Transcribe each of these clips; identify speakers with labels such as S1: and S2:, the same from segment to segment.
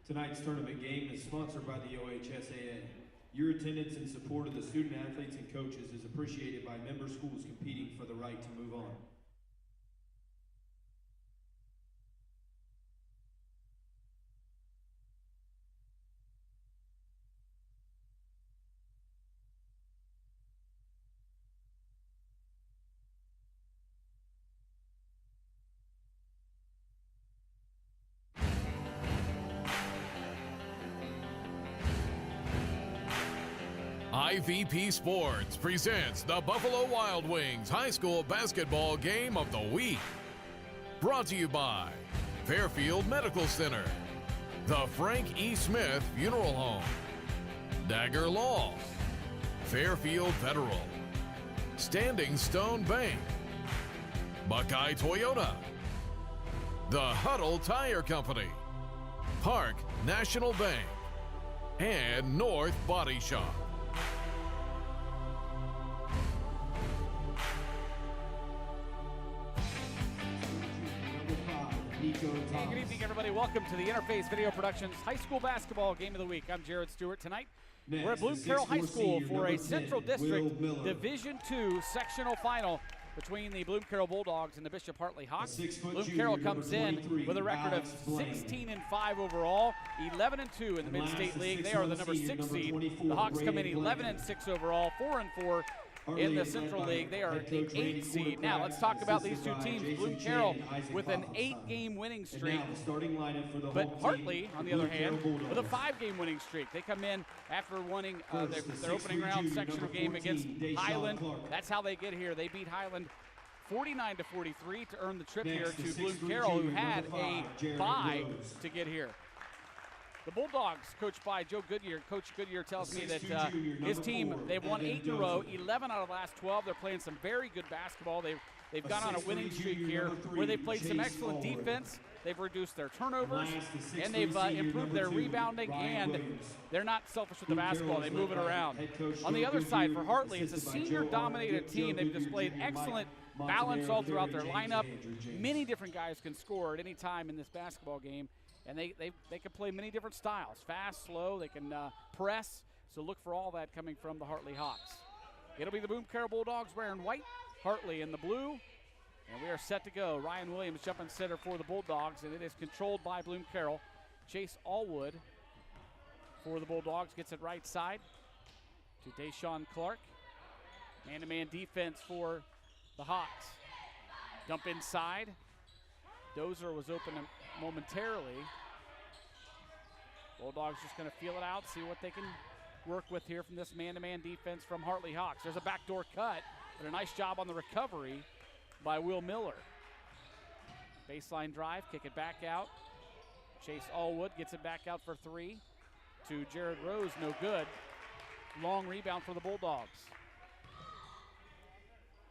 S1: Tonight's tournament game is sponsored by the OHSAA. Your attendance and support of the student athletes and coaches is appreciated by member schools competing for the right to move on.
S2: IVP Sports presents the Buffalo Wild Wings High School Basketball Game of the Week. Brought to you by Fairfield Medical Center, the Frank E. Smith Funeral Home, Dagger Law, Fairfield Federal, Standing Stone Bank, Buckeye Toyota, the Huddle Tire Company, Park National Bank, and North Body Shop.
S3: Hey, good evening, everybody. Welcome to the Interface Video Productions High School Basketball Game of the Week. I'm Jared Stewart. Tonight, we're at Bloom-Carroll High School for a Central District Division II sectional final between the Bloom-Carroll Bulldogs and the Bishop Hartley Hawks. Bloom-Carroll comes in with a record of 16-5 overall, 11-2 in the Mid-State League. They are the number 6 seed. The Hawks come in 11-6 overall, 4-4 in the Central League. They are the 8th seed. Now let's talk about these two teams. Bloom-Carroll with an 8-game winning streak, but Hartley, on the other hand, with a 5-game winning streak. They come in after winning their opening round sectional game against Highland. That's how they get here. They beat Highland 49-43 to earn the trip here to Bloom-Carroll, who had a bye to get here. The Bulldogs, coached by Joe Goodyear. Coach Goodyear tells me that his team, they've won 8 in a row, 11 out of the last 12. They're playing some very good basketball. They've gone on a winning streak here where they've played some excellent defense. They've reduced their turnovers, and they've improved their rebounding, and they're not selfish with the basketball. They move it around. On the other side, for Hartley, it's a senior-dominated team. They've displayed excellent balance all throughout their lineup. Many different guys can score at any time in this basketball game. And they can play many different styles, fast, slow, they can press. So look for all that coming from the Hartley Hawks. It'll be the Bloom-Carroll Bulldogs wearing white, Hartley in the blue. And we are set to go. Ryan Williams jumping center for the Bulldogs, and it is controlled by Bloom-Carroll. Chase Allwood for the Bulldogs gets it right side to Deshaun Clark. Man-to-man defense for the Hawks. Dump inside. Dozer was open momentarily. Bulldogs just going to feel it out, see what they can work with here from this man-to-man defense from Hartley Hawks. There's a backdoor cut, but a nice job on the recovery by Will Miller. Baseline drive, kick it back out. Chase Allwood gets it back out for 3 to Jared Rose, no good. Long rebound for the Bulldogs.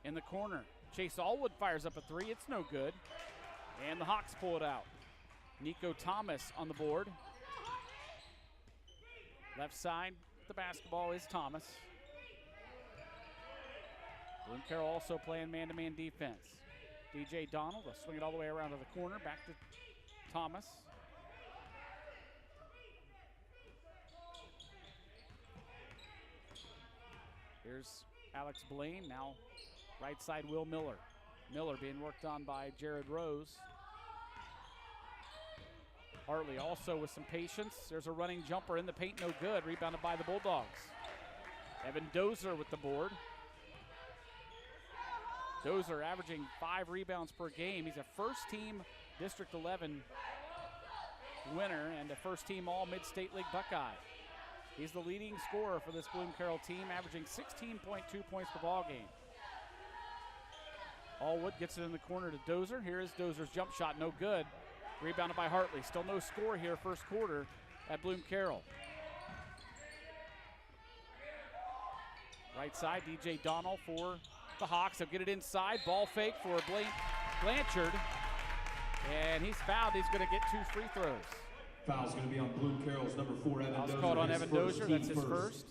S3: In the corner, Chase Allwood fires up a 3, it's no good. And the Hawks pull it out. Nico Thomas on the board. Left side, the basketball is Thomas. Bloom-Carroll also playing man-to-man defense. DJ Donald will swing it all the way around to the corner, back to Thomas. Here's Alex Blaine, now right side Will Miller. Miller being worked on by Jared Rose. Hartley also with some patience. There's a running jumper in the paint, no good. Rebounded by the Bulldogs. Evan Dozer with the board. Dozer averaging 5 rebounds per game. He's a first-team District 11 winner and a first-team All-Mid-State League Buckeye. He's the leading scorer for this Bloom-Carroll team, averaging 16.2 points per ball game. Allwood gets it in the corner to Dozer. Here is Dozer's jump shot, no good. Rebounded by Hartley. Still no score here first quarter at Bloom-Carroll. Right side, DJ Donald for the Hawks. They'll get it inside. Ball fake for Blanchard. And he's fouled. He's going to get 2 free throws.
S1: Foul's going to be on Bloom-Carroll's number 4, Evan Dozer.
S3: Foul's called on Evan Dozer. That's his first.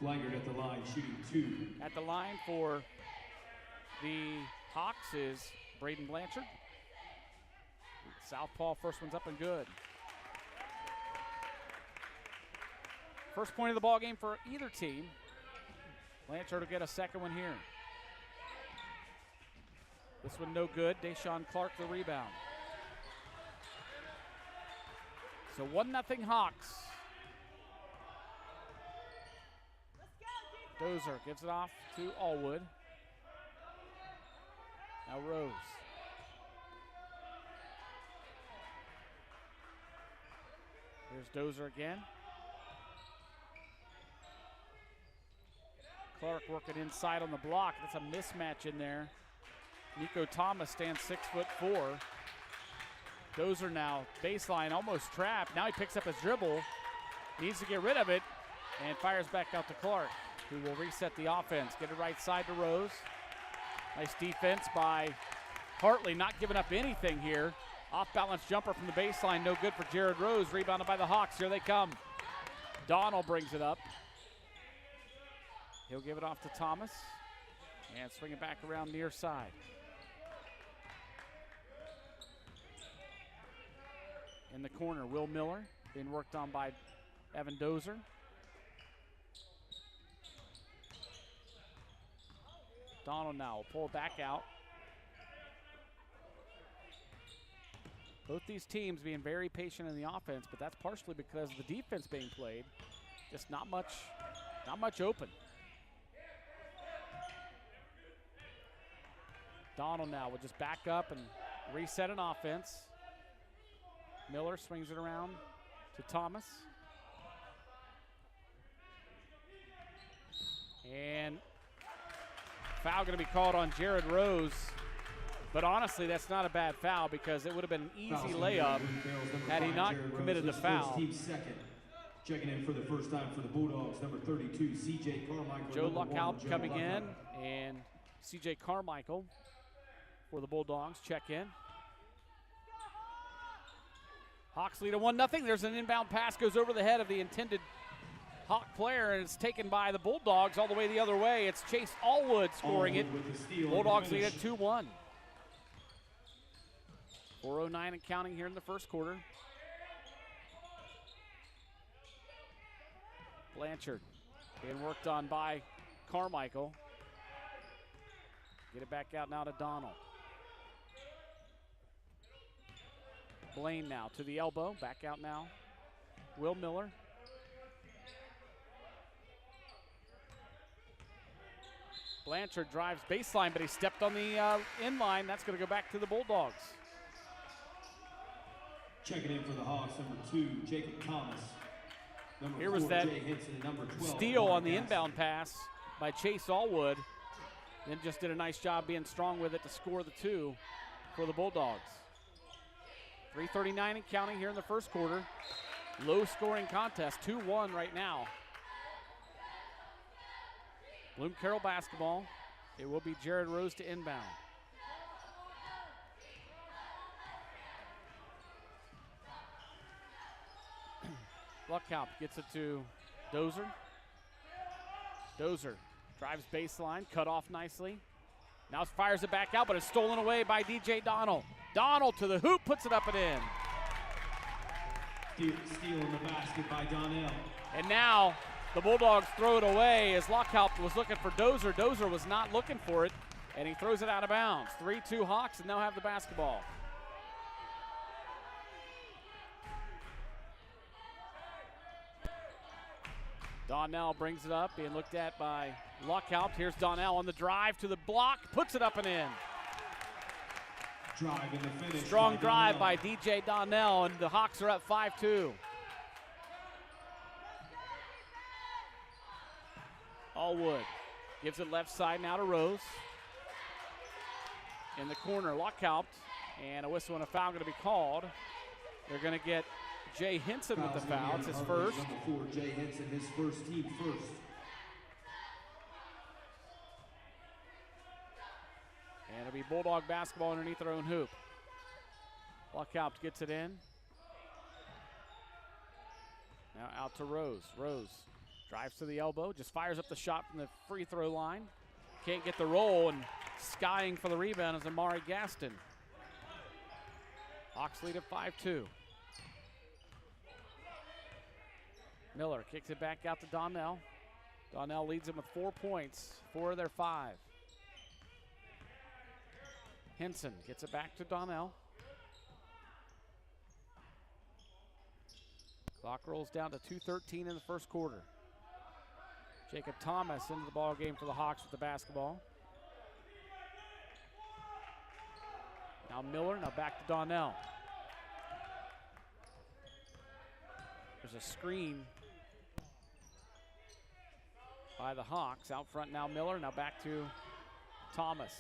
S1: Blanchard at the line, shooting 2.
S3: At the line for the Hawks is Braden Blanchard. Southpaw, first one's up and good. First point of the ball game for either team. Blanchard will get a second one here. This one no good. Deshaun Clark the rebound. So 1-0 Hawks. Dozer gives it off to Allwood. Now Rose. Here's Dozer again. Clark working inside on the block. That's a mismatch in there. Nico Thomas stands 6'4". Dozer now baseline, almost trapped. Now he picks up his dribble. Needs to get rid of it and fires back out to Clark, who will reset the offense. Get it right side to Rose. Nice defense by Hartley, not giving up anything here. Off-balance jumper from the baseline, no good for Jared Rose. Rebounded by the Hawks. Here they come. Donald brings it up. He'll give it off to Thomas and swing it back around near side. In the corner, Will Miller being worked on by Evan Dozer. Donald now will pull it back out. Both these teams being very patient in the offense, but that's partially because of the defense being played. Just not much open. Donald now will just back up and reset an offense. Miller swings it around to Thomas. And foul going to be called on Jared Rose. But honestly, that's not a bad foul because it would have been an easy layup had he not committed the foul.
S1: Checking in for the first time for the Bulldogs, number 32, CJ Carmichael.
S3: Joe Luckout coming in, and CJ Carmichael for the Bulldogs check in. Hawks lead at 1-0. There's an inbound pass, goes over the head of the intended Hawk player, and it's taken by the Bulldogs all the way the other way. It's Chase Allwood scoring it. Bulldogs lead at 2-1. 4:09 and counting here in the first quarter. Blanchard being worked on by Carmichael. Get it back out now to Donald. Blaine now to the elbow, back out now. Will Miller. Blanchard drives baseline, but he stepped on the inline. That's going to go back to the Bulldogs.
S1: Checking in for the Hawks, number 2, Jacob Thomas.
S3: Here was that steal on the inbound pass by Chase Allwood. Then just did a nice job being strong with it to score the 2 for the Bulldogs. 3:39 and counting here in the first quarter. Low scoring contest, 2-1 right now. Bloom-Carroll basketball. It will be Jared Rose to inbound. Luckout gets it to Dozer. Dozer drives baseline, cut off nicely. Now fires it back out, but it's stolen away by DJ Donald. Donald to the hoop, puts it up and in.
S1: Stealing the basket by Donnell.
S3: And now the Bulldogs throw it away as Lockhart was looking for Dozer. Dozer was not looking for it, and he throws it out of bounds. 3-2 Hawks, and they'll have the basketball. Donnell brings it up, being looked at by Lockhart. Here's Donnell on the drive to the block, puts it up and in.
S1: Drive in the finish.
S3: Strong drive by DJ Donnell, and the Hawks are up 5-2. Allwood gives it left side now to Rose. In the corner, Lockhart, and a whistle and a foul going to be called. They're going to get Jay Henson with the foul. It's his first.
S1: Number 4, Jay Henson, his first, team first.
S3: And it'll be Bulldog basketball underneath their own hoop. Lockhart gets it in. Now out to Rose. Rose drives to the elbow, just fires up the shot from the free throw line. Can't get the roll, and skying for the rebound is Amari Gaston. Hawks lead at 5-2. Miller kicks it back out to Donnell. Donnell leads them with 4 points, 4 of their 5. Henson gets it back to Donnell. Clock rolls down to 2:13 in the first quarter. Jacob Thomas into the ball game for the Hawks with the basketball. Now Miller, now back to Donnell. There's a screen by the Hawks. Out front now Miller, now back to Thomas.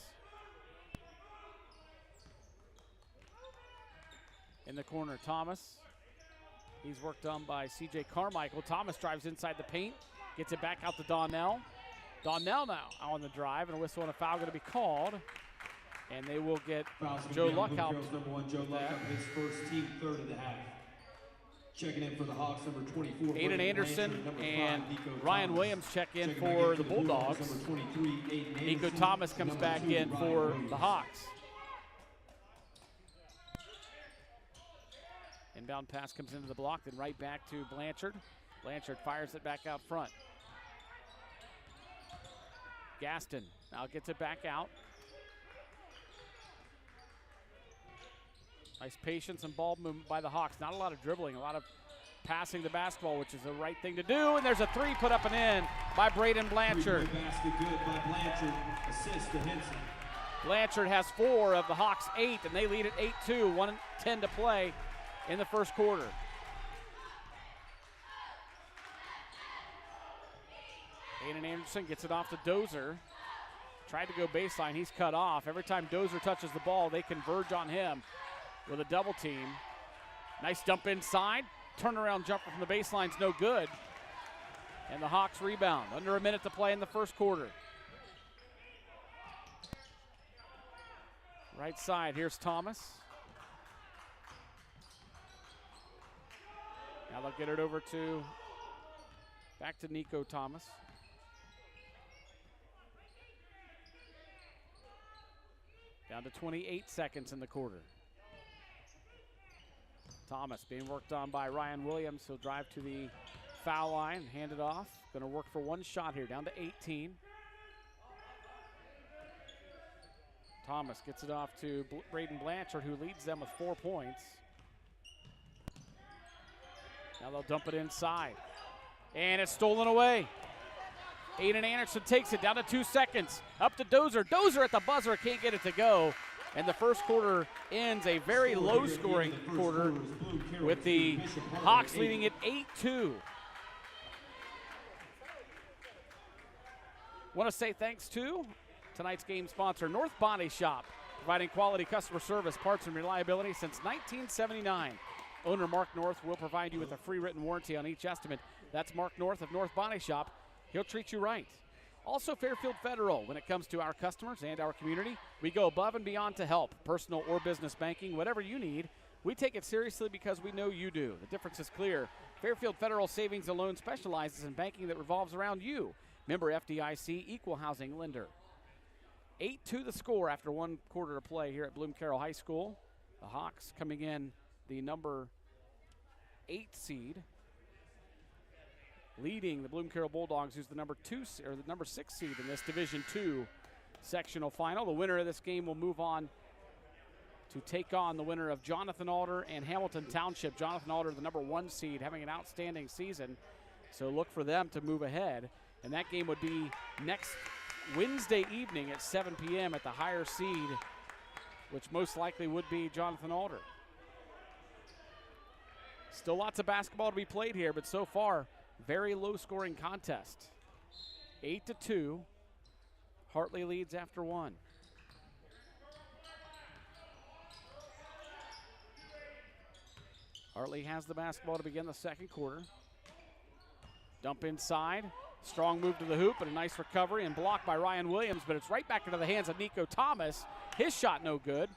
S3: In the corner, Thomas. He's worked on by C.J. Carmichael. Thomas drives inside the paint, gets it back out to Donnell. Donnell now on the drive, and a whistle and a foul going to be called. And they will get Joe Luck out.
S1: Number 1, Joe Luck, his first team third of the half. Checking in for the Hawks, number 24.
S3: Aiden Anderson and Ryan Williams check in for the Bulldogs. Nico Thomas comes back in for the Hawks. Inbound pass comes into the block, then right back to Blanchard. Blanchard fires it back out front. Gaston now gets it back out. Nice patience and ball movement by the Hawks. Not a lot of dribbling, a lot of passing the basketball, which is the right thing to do. And there's a 3 put up and in by Braden Blanchard.
S1: Basket good by Blanchard. Assist to Henson.
S3: Blanchard has 4 of the Hawks' 8, and they lead at 8-2. 1:10 to play in the first quarter. Aiden Anderson gets it off to Dozer. Tried to go baseline, he's cut off. Every time Dozer touches the ball, they converge on him with a double team. Nice dump inside. Turnaround jumper from the baseline's no good. And the Hawks rebound. Under a minute to play in the first quarter. Right side, here's Thomas. Now they'll get it over to, back to Nico Thomas. Down to 28 seconds in the quarter. Thomas being worked on by Ryan Williams. He'll drive to the foul line, hand it off. Going to work for 1 shot here, down to 18. Thomas gets it off to Braden Blanchard, who leads them with 4 points. Now they'll dump it inside. And it's stolen away. Aiden Anderson takes it down to 2 seconds. Up to Dozer. Dozer at the buzzer, can't get it to go. And the first quarter ends a very low-scoring quarter with the Hawks leading at 8-2. Want to say thanks to tonight's game sponsor, North Body Shop, providing quality customer service, parts, and reliability since 1979. Owner Mark North will provide you with a free written warranty on each estimate. That's Mark North of North Body Shop. He'll treat you right. Also Fairfield Federal. When it comes to our customers and our community, we go above and beyond to help. Personal or business banking, whatever you need, we take it seriously because we know you do. The difference is clear. Fairfield Federal Savings and Loan specializes in banking that revolves around you. Member FDIC, equal housing lender. 8-2 the score after 1 quarter to play here at Bloom-Carroll High School. The Hawks coming in the number 8 seed, leading the Bloom-Carroll Bulldogs, who's the number 6 seed in this Division II sectional final. The winner of this game will move on to take on the winner of Jonathan Alder and Hamilton Township. Jonathan Alder, the number 1 seed, having an outstanding season, so look for them to move ahead. And that game would be next Wednesday evening at 7 p.m. at the higher seed, which most likely would be Jonathan Alder. Still lots of basketball to be played here, but so far, very low-scoring contest. 8-2. Hartley leads after 1. Hartley has the basketball to begin the second quarter. Dump inside. Strong move to the hoop, and a nice recovery and blocked by Ryan Williams, but it's right back into the hands of Nico Thomas. His shot no good,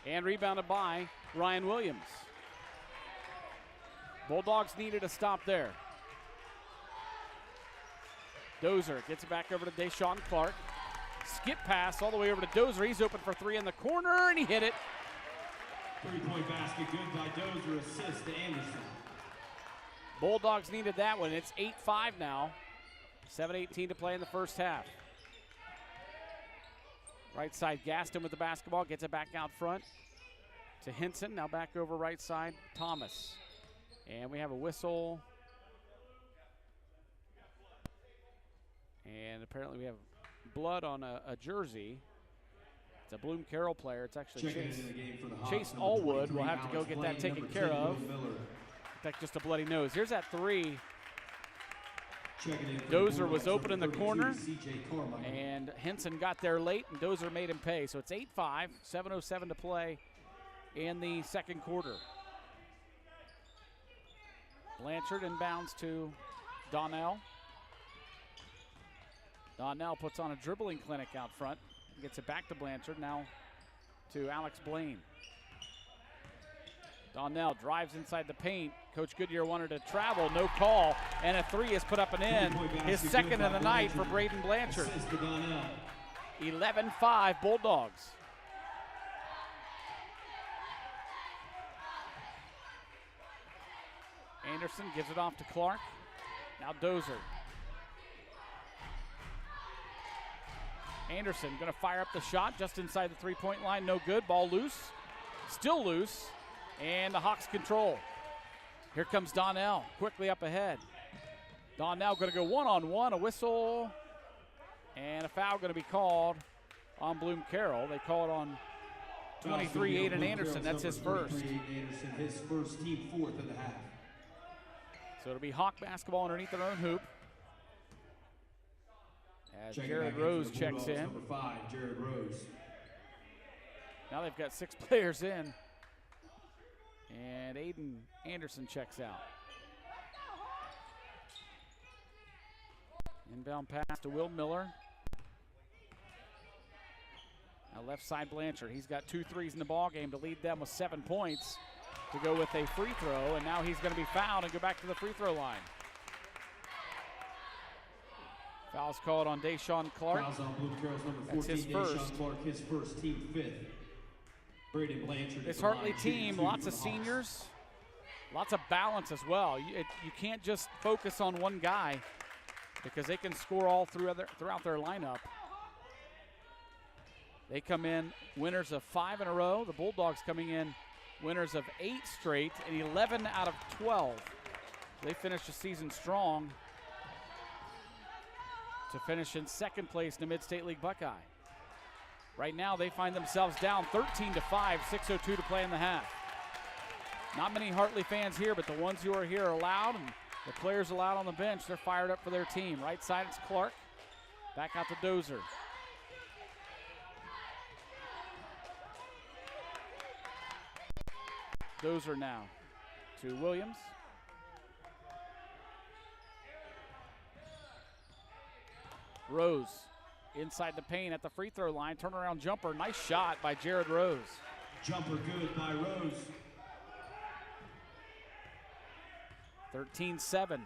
S3: and rebounded by Ryan Williams. Bulldogs needed a stop there. Dozer gets it back over to Deshaun Clark. Skip pass all the way over to Dozer. He's open for 3 in the corner, and he hit it.
S1: 3-point basket, good by Dozer. Assist to Anderson.
S3: Bulldogs needed that one. It's 8-5 now. 7:18 to play in the first half. Right side, Gaston with the basketball, gets it back out front to Henson. Now back over right side, Thomas. And we have a whistle. And apparently we have blood on a jersey. It's a Bloom-Carroll player. It's actually Chase Allwood. We'll have to go get that taken care of. That's just a bloody nose. Here's that three. Dozer was open in the corner, and Henson got there late, and Dozer made him pay. So it's 8-5, 7:07 to play in the second quarter. Blanchard inbounds to Donnell. Donnell puts on a dribbling clinic out front. Gets it back to Blanchard, now to Alex Blaine. Donnell drives inside the paint. Coach Goodyear wanted to travel, no call, and a three is put up and in. His second of the night for Braden Blanchard. 11-5 Bulldogs. Anderson gives it off to Clark. Now Dozer. Anderson going to fire up the shot just inside the three-point line. No good. Ball loose. Still loose. And the Hawks control. Here comes Donnell quickly up ahead. Donnell going to go one-on-one. A whistle. And a foul going to be called on Bloom-Carroll. They call it on 23, Aiden Anderson. That's his first.
S1: Anderson, his first, team fourth of the half.
S3: So it'll be Hawk basketball underneath their own hoop. As Jared Rose checks in.
S1: Number 5, Jared Rose.
S3: Now they've got 6 players in. And Aiden Anderson checks out. Inbound pass to Will Miller. Now left side Blanchard. He's got 2 threes in the ball game to lead them with 7 points to go with a free throw. And now he's going to be fouled and go back to the free throw line. Foul's called on Deshaun Clark.
S1: Fouls on Bloom-Carroll's number 14,
S3: that's his first.
S1: Deshaun Clark, his first, team 5th. Braden Blanchard.
S3: This Hartley team, lots of seniors, lots of balance as well. You can't just focus on one guy because they can score all throughout their lineup. They come in winners of 5 in a row. The Bulldogs coming in winners of 8 straight and 11 out of 12. They finished the season strong to finish in second place in the Mid-State League Buckeye. Right now they find themselves down 13-5, 6:02 to play in the half. Not many Hartley fans here, but the ones who are here are loud, and the players allowed on the bench, they're fired up for their team. Right side, it's Clark. Back out to Dozer. Dozer now to Williams. Rose inside the paint at the free throw line. Turnaround jumper. Nice shot by Jared Rose.
S1: Jumper good by Rose.
S3: 13-7.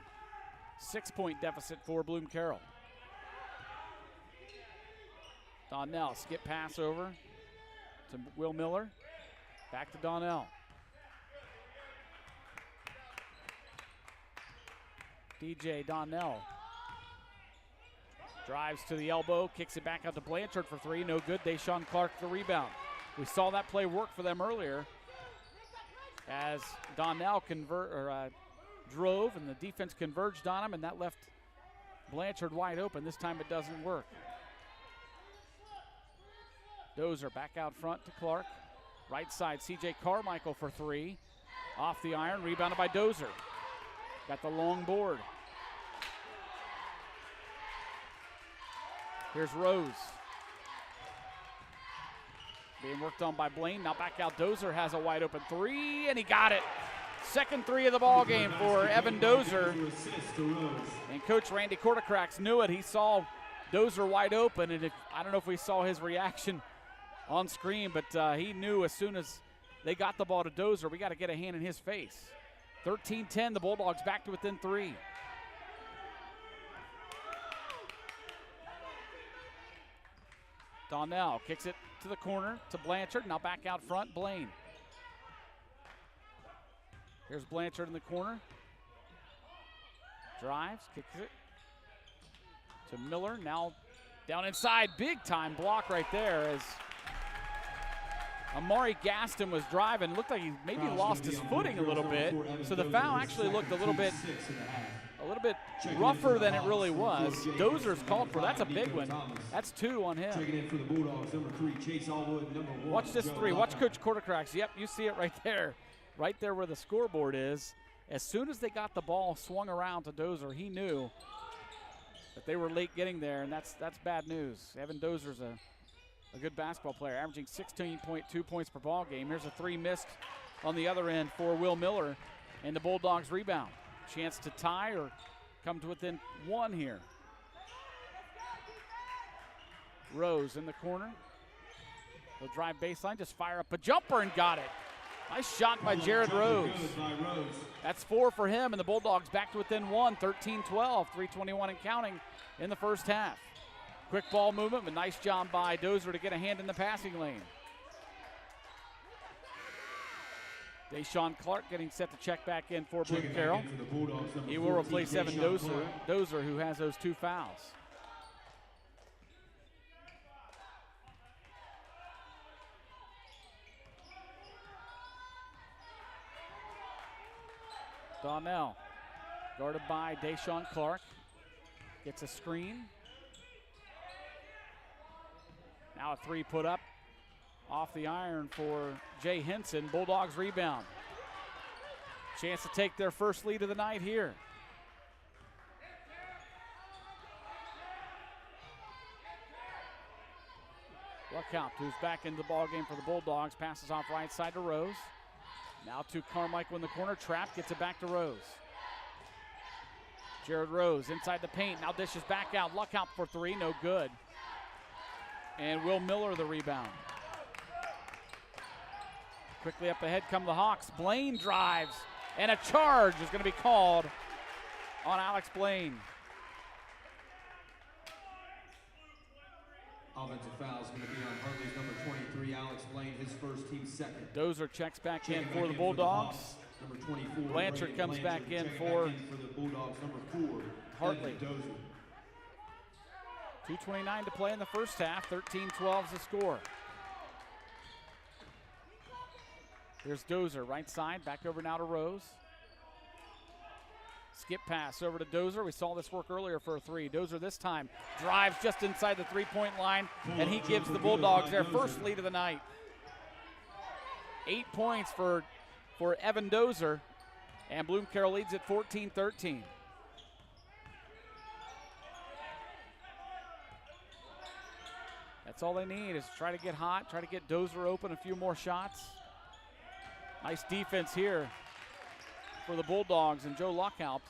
S3: 6-point deficit for Bloom-Carroll. Donnell, skip pass over to Will Miller. Back to Donnell. DJ Donnell drives to the elbow, kicks it back out to Blanchard for 3. No good. Deshaun Clark the rebound. We saw that play work for them earlier as Donnell drove and the defense converged on him, and that left Blanchard wide open. This time it doesn't work. Dozer back out front to Clark. Right side, C.J. Carmichael for 3. Off the iron, rebounded by Dozer. Got the long board. Here's Rose. Being worked on by Blaine. Now back out. Dozer has a wide open 3, and he got it. Second 3 of the ball game for Evan Dozer. And Coach Randy Kortokrax knew it. He saw Dozer wide open, and I don't know if we saw his reaction on screen, but he knew as soon as they got the ball to Dozer, we got to get a hand in his face. 13-10, the Bulldogs back to within 3. Donnell kicks it to the corner to Blanchard. Now back out front, Blaine. Here's Blanchard in the corner. Drives, kicks it to Miller. Now down inside, big time block right there as Amari Gaston was driving. Looked like he maybe lost his footing a little bit. So the foul actually looked a little bit rougher than it really was. Dozer's called for. That's a big one. That's 2 on him. Watch this 3. Watch Coach Quartercracks. Yep, you see it right there. Right there where the scoreboard is. As soon as they got the ball swung around to Dozer, he knew that they were late getting there, and that's bad news. Evan Dozer's a good basketball player, averaging 16.2 points per ball game. Here's a 3 missed on the other end for Will Miller, and the Bulldogs rebound. Chance to tie or come to within 1 here. Rose in the corner. He'll drive baseline, just fire up a jumper and got it. Nice shot by Jared Rose. That's 4 for him, and the Bulldogs back to within 1, 13-12, 3:21 and counting in the first half. Quick ball movement, but nice job by Dozer to get a hand in the passing lane. Deshaun Clark getting set to check back in for Bloom-Carroll. He will replace Evan Dozer, who has those 2 fouls. Donnell, guarded by Deshaun Clark, gets a screen. Now a 3 put up off the iron for Jay Henson. Bulldogs rebound. Chance to take their first lead of the night here. Luckhaupt, who's back in the ball game for the Bulldogs, passes off right side to Rose. Now to Carmichael in the corner. Trap gets it back to Rose. Jared Rose inside the paint. Now dishes back out. Luckhaupt for 3. No good. And Will Miller the rebound. Quickly up ahead come the Hawks. Blaine drives. And a charge is going to be called on Alex Blaine.
S1: Offensive foul is going to be on Hartley's number 23, Alex Blaine, his first, team second.
S3: Dozer checks back in for the Bulldogs.
S1: Number 24,
S3: Blanchard comes back in for
S1: the Bulldogs, number 4,
S3: Hartley.
S1: Dozer.
S3: 2:29 to play in the first half. 13-12 is the score. Here's Dozer, right side, back over now to Rose. Skip pass over to Dozer. We saw this work earlier for a 3. Dozer this time drives just inside the 3-point line, and he gives the Bulldogs their first lead of the night. 8 points for Evan Dozer, and Bloom-Carroll leads at 14-13. That's all they need is try to get hot, try to get Dozer open a few more shots. Nice defense here for the Bulldogs and Joe Luckhaupt.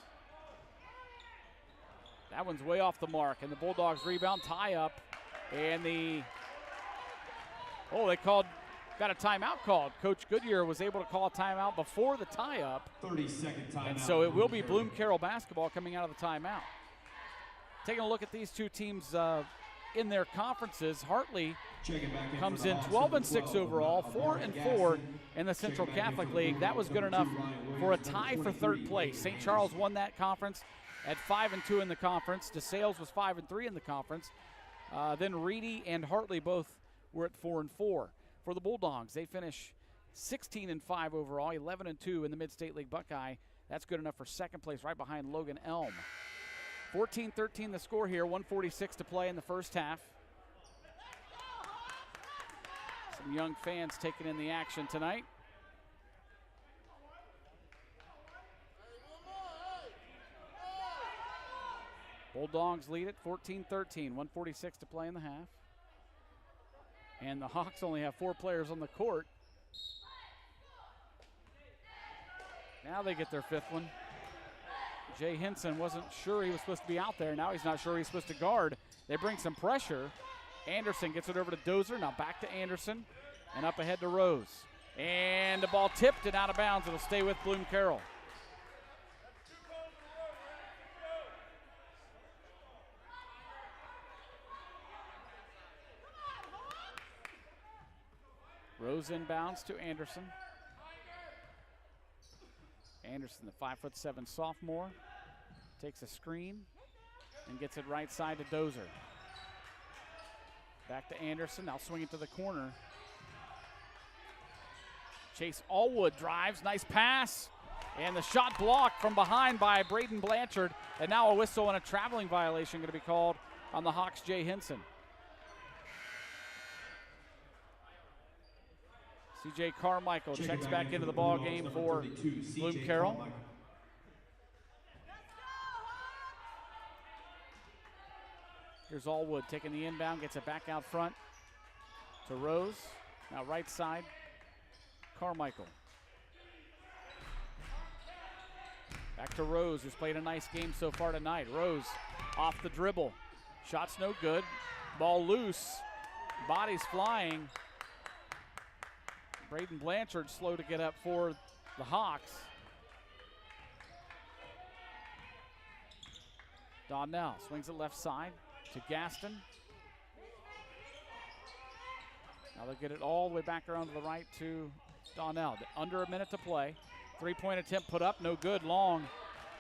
S3: That one's way off the mark, and the Bulldogs rebound, tie up, and they got a timeout called. Coach Goodyear was able to call a timeout before the tie-up.
S1: 30-second timeout.
S3: And so it will be Bloom-Carroll basketball coming out of the timeout. Taking a look at these two teams in their conferences, Hartley comes in 12-6 overall, 4-4 in the Central Catholic League. That was good enough for a tie for third place. St. Charles won that conference at 5-2 in the conference. DeSales was 5-3 in the conference. Then Reedy and Hartley both were at 4-4. For the Bulldogs, they finish 16-5 overall, 11-2 in the Mid-State League Buckeye. That's good enough for second place, right behind Logan Elm. 14-13 the score here, 1:46 to play in the first half. Some young fans taking in the action tonight. Bulldogs lead it 14-13, 1:46 to play in the half. And the Hawks only have 4 players on the court. Now they get their 5th one. Jay Henson wasn't sure he was supposed to be out there. Now he's not sure he's supposed to guard. They bring some pressure. Anderson gets it over to Dozer. Now back to Anderson. And up ahead to Rose. And the ball tipped and out of bounds. It'll stay with Bloom-Carroll. Rose inbounds to Anderson. Anderson, the 5'7" sophomore, Takes a screen and gets it right side to Dozer. Back to Anderson, now swing it to the corner. Chase Allwood drives, nice pass. And the shot blocked from behind by Braden Blanchard. And now a whistle and a traveling violation going to be called on the Hawks' Jay Hinson. C.J. Carmichael checks back into the ball game for Bloom-Carroll. Here's Allwood taking the inbound, gets it back out front to Rose. Now right side, Carmichael. Back to Rose, who's played a nice game so far tonight. Rose off the dribble. Shot's no good. Ball loose. Bodies flying. Braden Blanchard slow to get up for the Hawks. Donnell swings it left side to Gaston. Now they'll get it all the way back around to the right to Donnell. Under a minute to play. Three-point attempt put up, no good. Long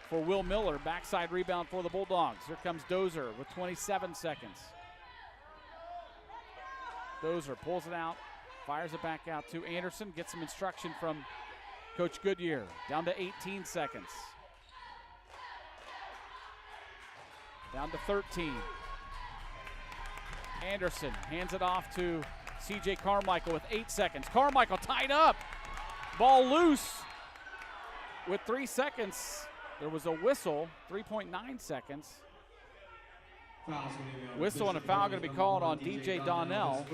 S3: for Will Miller. Backside rebound for the Bulldogs. Here comes Dozer with 27 seconds. Dozer pulls it out, fires it back out to Anderson. Gets some instruction from Coach Goodyear. Down to 18 seconds. Down to 13. Anderson hands it off to C.J. Carmichael with 8 seconds. Carmichael tied up. Ball loose. With 3 seconds, there was a whistle, 3.9 seconds. Whistle and a foul going to be called on DJ Donnell.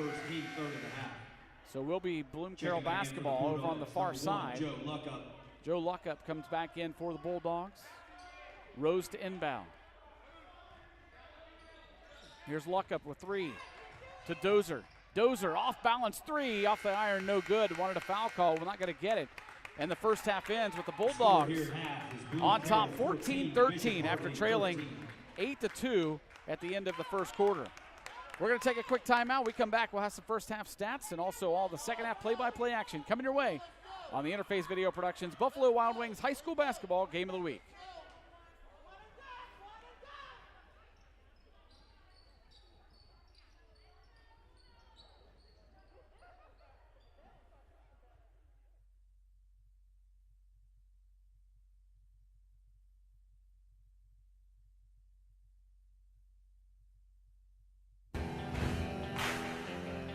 S3: So we'll be Bloom-Carroll basketball over on the far side. Joe Luckup comes back in for the Bulldogs. Rose to inbound. Here's Luckup with 3 to Dozer. Dozer off balance 3, off the iron, no good. Wanted a foul call, we're not going to get it. And the first half ends with the Bulldogs on top 14-13 after trailing 8-2 at the end of the first quarter. We're going to take a quick timeout. We come back, we'll have some first half stats and also all the second half play-by-play action coming your way on the Interface Video Productions Buffalo Wild Wings High School Basketball Game of the Week.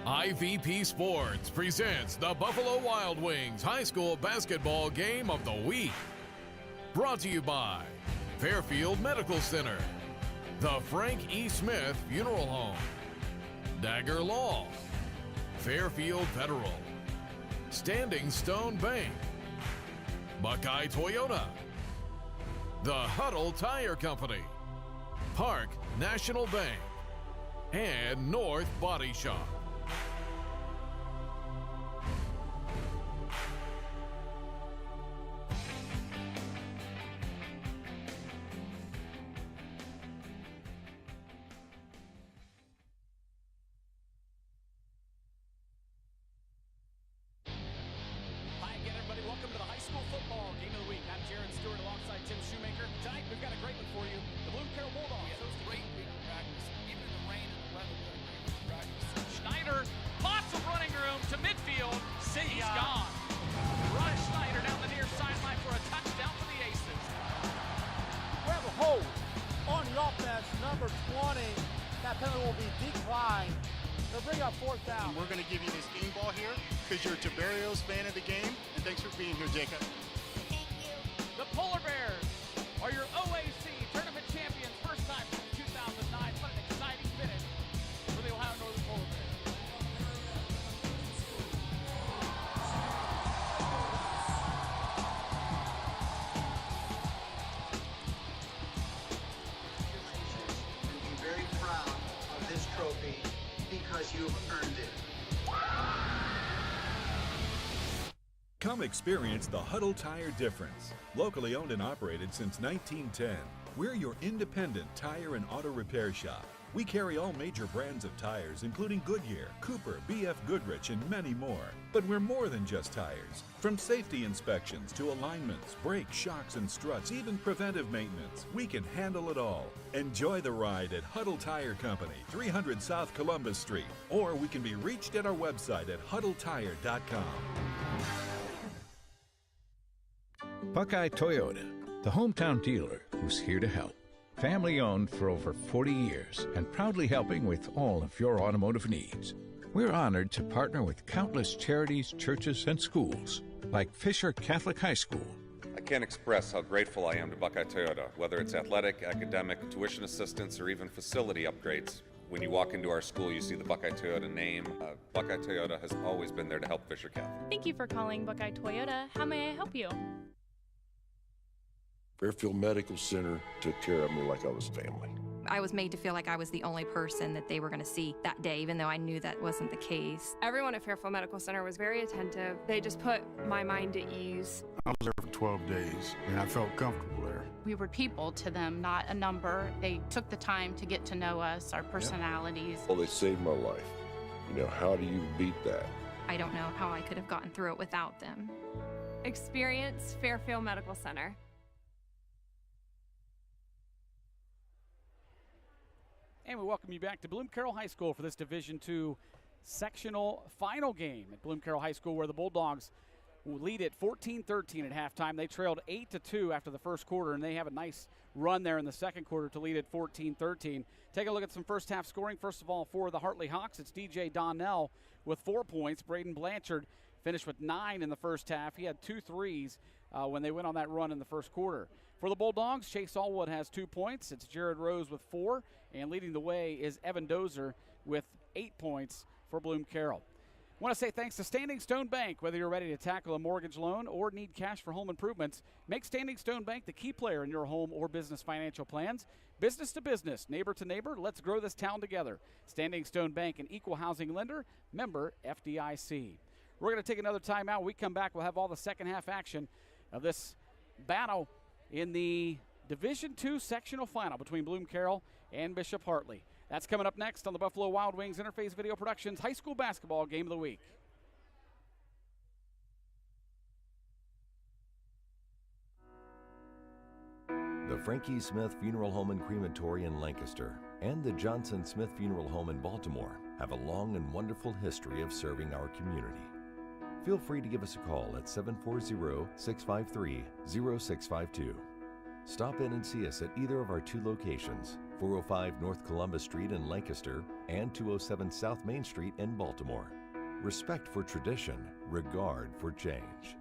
S2: IVP Sports presents the Buffalo Wild Wings High School Basketball Game of the Week. Brought to you by Fairfield Medical Center, the Frank E. Smith Funeral Home, Dagger Law, Fairfield Federal, Standing Stone Bank, Buckeye Toyota, the Huddle Tire Company, Park National Bank, and North Body Shop.
S4: Come experience the Huddle Tire difference. Locally owned and operated since 1910. We're your independent tire and auto repair shop. We carry all major brands of tires, including Goodyear, Cooper, BF Goodrich, and many more. But we're more than just tires. From safety inspections to alignments, brakes, shocks, and struts, even preventive maintenance, we can handle it all. Enjoy the ride at Huddle Tire Company, 300 South Columbus Street, or we can be reached at our website at huddletire.com.
S5: Buckeye Toyota, the hometown dealer who's here to help. Family owned for over 40 years and proudly helping with all of your automotive needs. We're honored to partner with countless charities, churches, and schools like Fisher Catholic High School.
S6: I can't express how grateful I am to Buckeye Toyota, whether it's athletic, academic, tuition assistance, or even facility upgrades. When you walk into our school, you see the Buckeye Toyota name. Buckeye Toyota has always been there to help Fisher Catholic.
S7: Thank you for calling Buckeye Toyota. How may I help you?
S8: Fairfield Medical Center took care of me like I was family.
S9: I was made to feel like I was the only person that they were going to see that day, even though I knew that wasn't the case.
S10: Everyone at Fairfield Medical Center was very attentive. They just put my mind at ease.
S11: I was there for 12 days, and I felt comfortable there.
S12: We were people to them, not a number. They took the time to get to know us, our personalities.
S8: Well, they saved my life. You know, how do you beat that?
S9: I don't know how I could have gotten through it without them.
S10: Experience Fairfield Medical Center.
S3: And we welcome you back to Bloom-Carroll High School for this Division II sectional final game at Bloom-Carroll High School, where the Bulldogs will lead at 14-13 at halftime. They trailed 8-2 after the first quarter, and they have a nice run there in the second quarter to lead at 14-13. Take a look at some first half scoring. First of all, for the Hartley Hawks, it's DJ Donnell with 4 points. Braden Blanchard finished with 9 in the first half. He had 2 threes when they went on that run in the first quarter. For the Bulldogs, Chase Allwood has 2 points. It's Jared Rose with 4, and leading the way is Evan Dozer with 8 points for Bloom-Carroll. I want to say thanks to Standing Stone Bank. Whether you're ready to tackle a mortgage loan or need cash for home improvements, make Standing Stone Bank the key player in your home or business financial plans. Business to business, neighbor to neighbor, let's grow this town together. Standing Stone Bank, an equal housing lender, member FDIC. We're going to take another timeout. When we come back, we'll have all the second half action of this battle in the Division II sectional final between Bloom-Carroll and Bishop Hartley. That's coming up next on the Buffalo Wild Wings Interface Video Productions High School Basketball Game of the Week.
S13: The Frankie Smith Funeral Home and Crematory in Lancaster and the Johnson Smith Funeral Home in Baltimore have a long and wonderful history of serving our community. Feel free to give us a call at 740-653-0652. Stop in and see us at either of our 2 locations, 405 North Columbus Street in Lancaster and 207 South Main Street in Baltimore. Respect for tradition, regard for change.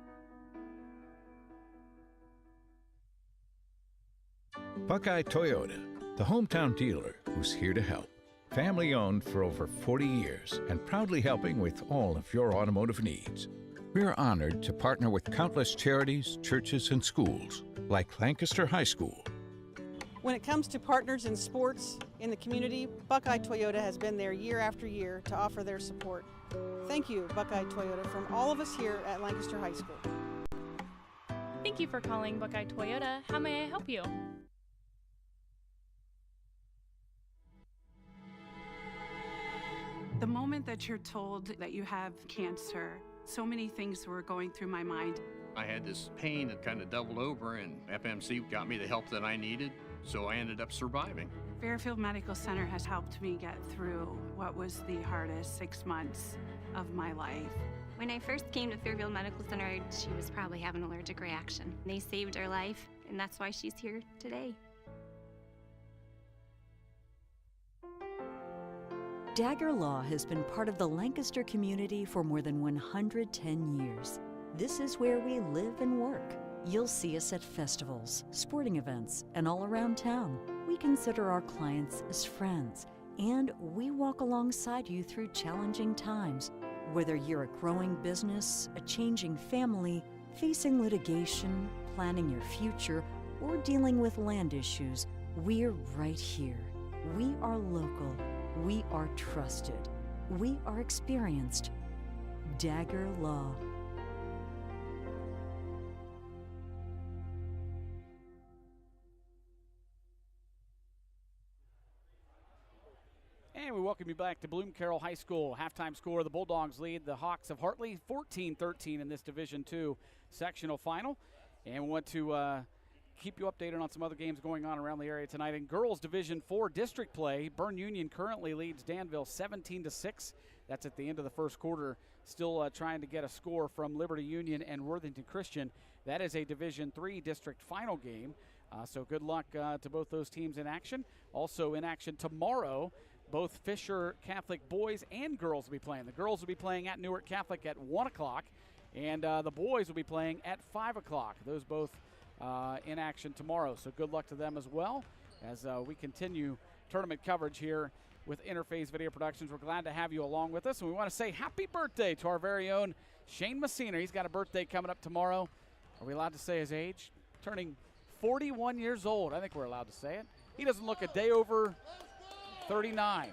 S5: Buckeye Toyota, the hometown dealer who's here to help. Family owned for over 40 years and proudly helping with all of your automotive needs. We're honored to partner with countless charities, churches, and schools like Lancaster High School.
S14: When it comes to partners in sports in the community, Buckeye Toyota has been there year after year to offer their support. Thank you, Buckeye Toyota, from all of us here at Lancaster High School.
S7: Thank you for calling Buckeye Toyota. How may I help you?
S15: The moment that you're told that you have cancer, so many things were going through my mind.
S16: I had this pain that kind of doubled over, and FMC got me the help that I needed, so I ended up surviving.
S15: Fairfield Medical Center has helped me get through what was the hardest 6 months of my life.
S17: When I first came to Fairfield Medical Center, she was probably having an allergic reaction. They saved her life, and that's why she's here today.
S18: Dagger Law has been part of the Lancaster community for more than 110 years. This is where we live and work. You'll see us at festivals, sporting events, and all around town. We consider our clients as friends, and we walk alongside you through challenging times. Whether you're a growing business, a changing family, facing litigation, planning your future, or dealing with land issues, we're right here. We are local. We are trusted. We are experienced. Dagger Law.
S3: And we welcome you back to Bloom-Carroll High School. Halftime score, the Bulldogs lead the Hawks of Hartley 14-13 in this Division II sectional final. And we want to keep you updated on some other games going on around the area tonight. In girls Division IV district play, Bern Union currently leads Danville 17-6. That's at the end of the first quarter. Still trying to get a score from Liberty Union and Worthington Christian. That is a Division III district final game. So good luck to both those teams in action. Also in action tomorrow, both Fisher Catholic boys and girls will be playing. The girls will be playing at Newark Catholic at 1 o'clock, and the boys will be playing at 5 o'clock. Those both in action tomorrow. So good luck to them as well as we continue tournament coverage here with Interface Video Productions. We're glad to have you along with us, and we want to say happy birthday to our very own Shane Messina. He's got a birthday coming up tomorrow. Are we allowed to say his age? Turning 41 years old. I think we're allowed to say it. He doesn't look a day over 39.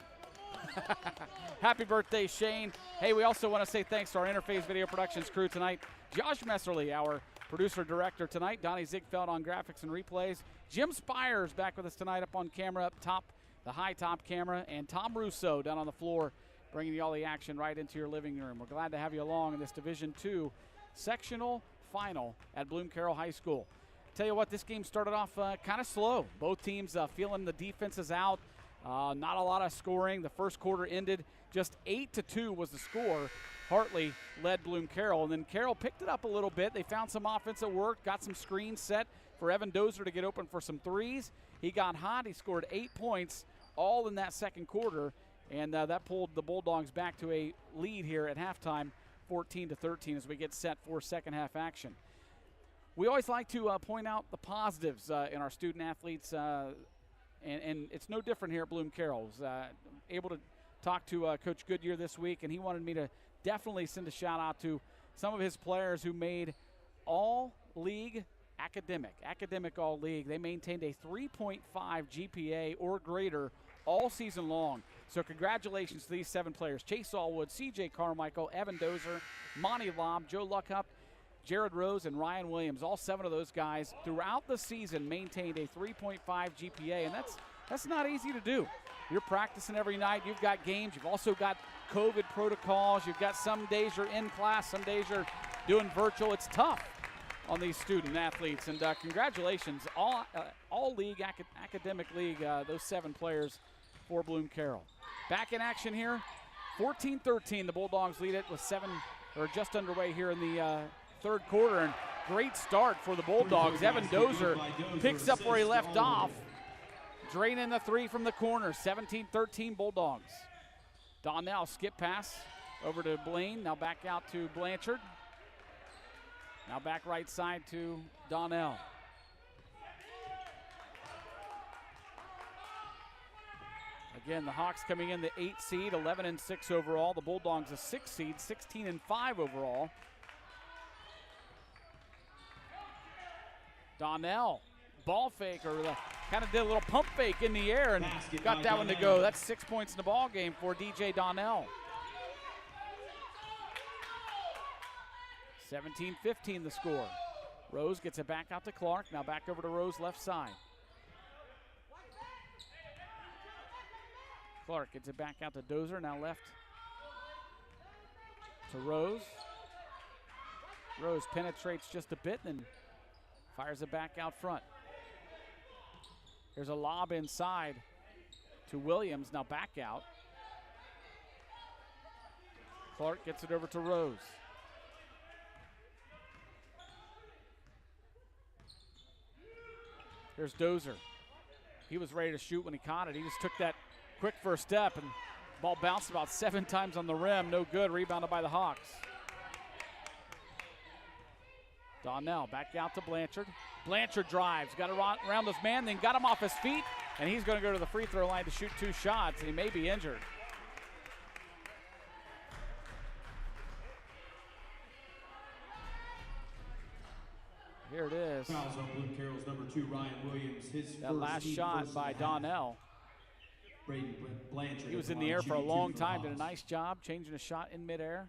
S3: Happy birthday, Shane. Hey, we also want to say thanks to our Interface Video Productions crew tonight. Josh Messerly, our producer-director tonight. Donnie Ziegfeld on graphics and replays. Jim Spires back with us tonight up on camera up top, the high top camera. And Tom Russo down on the floor bringing you all the action right into your living room. We're glad to have you along in this Division II sectional final at Bloom-Carroll High School. Tell you what, this game started off kind of slow. Both teams feeling the defenses out. Not a lot of scoring. The first quarter ended just 8-2 was the score. Hartley led Bloom-Carroll, and then Carroll picked it up a little bit. They found some offensive work, got some screens set for Evan Dozer to get open for some threes. He got hot. He scored 8 points all in that second quarter, and that pulled the Bulldogs back to a lead here at halftime, 14-13 as we get set for second half action. We always like to point out the positives in our student athletes, and it's no different here at Bloom-Carroll. Able to talk to Coach Goodyear this week, and he wanted me to definitely send a shout out to some of his players who made all-league academic all-league. They maintained a 3.5 GPA or greater all season long. So congratulations to these 7 players: Chase Allwood, CJ Carmichael, Evan Dozer, Monty Lobb, Joe Luckhaupt, Jared Rose, and Ryan Williams. All 7 of those guys throughout the season maintained a 3.5 GPA, and that's not easy to do. You're practicing every night. You've got games. You've also got COVID protocols. You've got some days you're in class, some days you're doing virtual. It's tough on these student athletes, and congratulations, all league, academic league, those 7 players for Bloom-Carroll. Back in action here, 14-13. The Bulldogs lead it with 7 or just underway here in the third quarter, and great start for the Bulldogs. Evan Dozer picks up where he left off, draining the 3 from the corner. 17-13 Bulldogs. Donnell skip pass over to Blaine, now back out to Blanchard. Now back right side to Donnell. Again, the Hawks coming in the 8 seed, 11-6 overall. The Bulldogs a 6 seed, 16-5 overall. Donnell, ball fake, or kind of did a little pump fake in the air and got that one to go. That's 6 points in the ball game for DJ Donnell. 17-15 the score. Rose gets it back out to Clark. Now back over to Rose left side. Clark gets it back out to Dozer. Now left to Rose. Rose penetrates just a bit and fires it back out front. There's a lob inside to Williams. Now back out. Clark gets it over to Rose. Here's Dozer. He was ready to shoot when he caught it. He just took that quick first step, and the ball bounced about 7 times on the rim. No good. Rebounded by the Hawks. Donnell back out to Blanchard. Blanchard drives. Got around this man, then got him off his feet, and he's going to go to the free throw line to shoot 2 shots, and he may be injured. Here it is.
S1: Fouls on Bloom-Carroll's number 2, Ryan Williams.
S3: That last shot by Donnell.
S1: Blanchard.
S3: He was in the air for a long time. Did a nice job changing a shot in midair.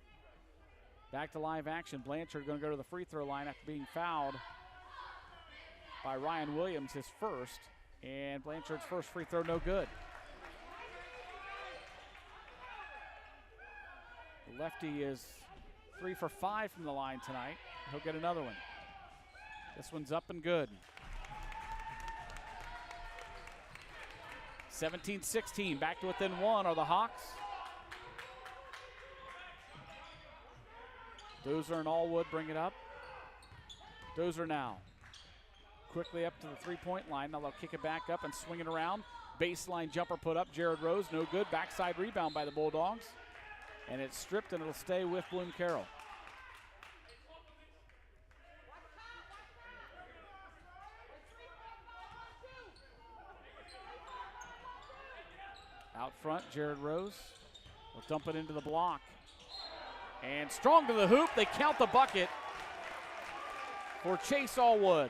S3: Back to live action. Blanchard going to go to the free throw line after being fouled by Ryan Williams, his first. And Blanchard's first free throw no good. Lefty is 3 for 5 from the line tonight. He'll get another one. This one's up and good. 17-16, back to within 1 are the Hawks. Dozer and Allwood bring it up. Dozer now. Quickly up to the three-point line. Now they'll kick it back up and swing it around. Baseline jumper put up. Jared Rose, no good. Backside rebound by the Bulldogs. And it's stripped and it'll stay with Bloom-Carroll. Out front, Jared Rose will dump it into the block. And strong to the hoop. They count the bucket for Chase Allwood.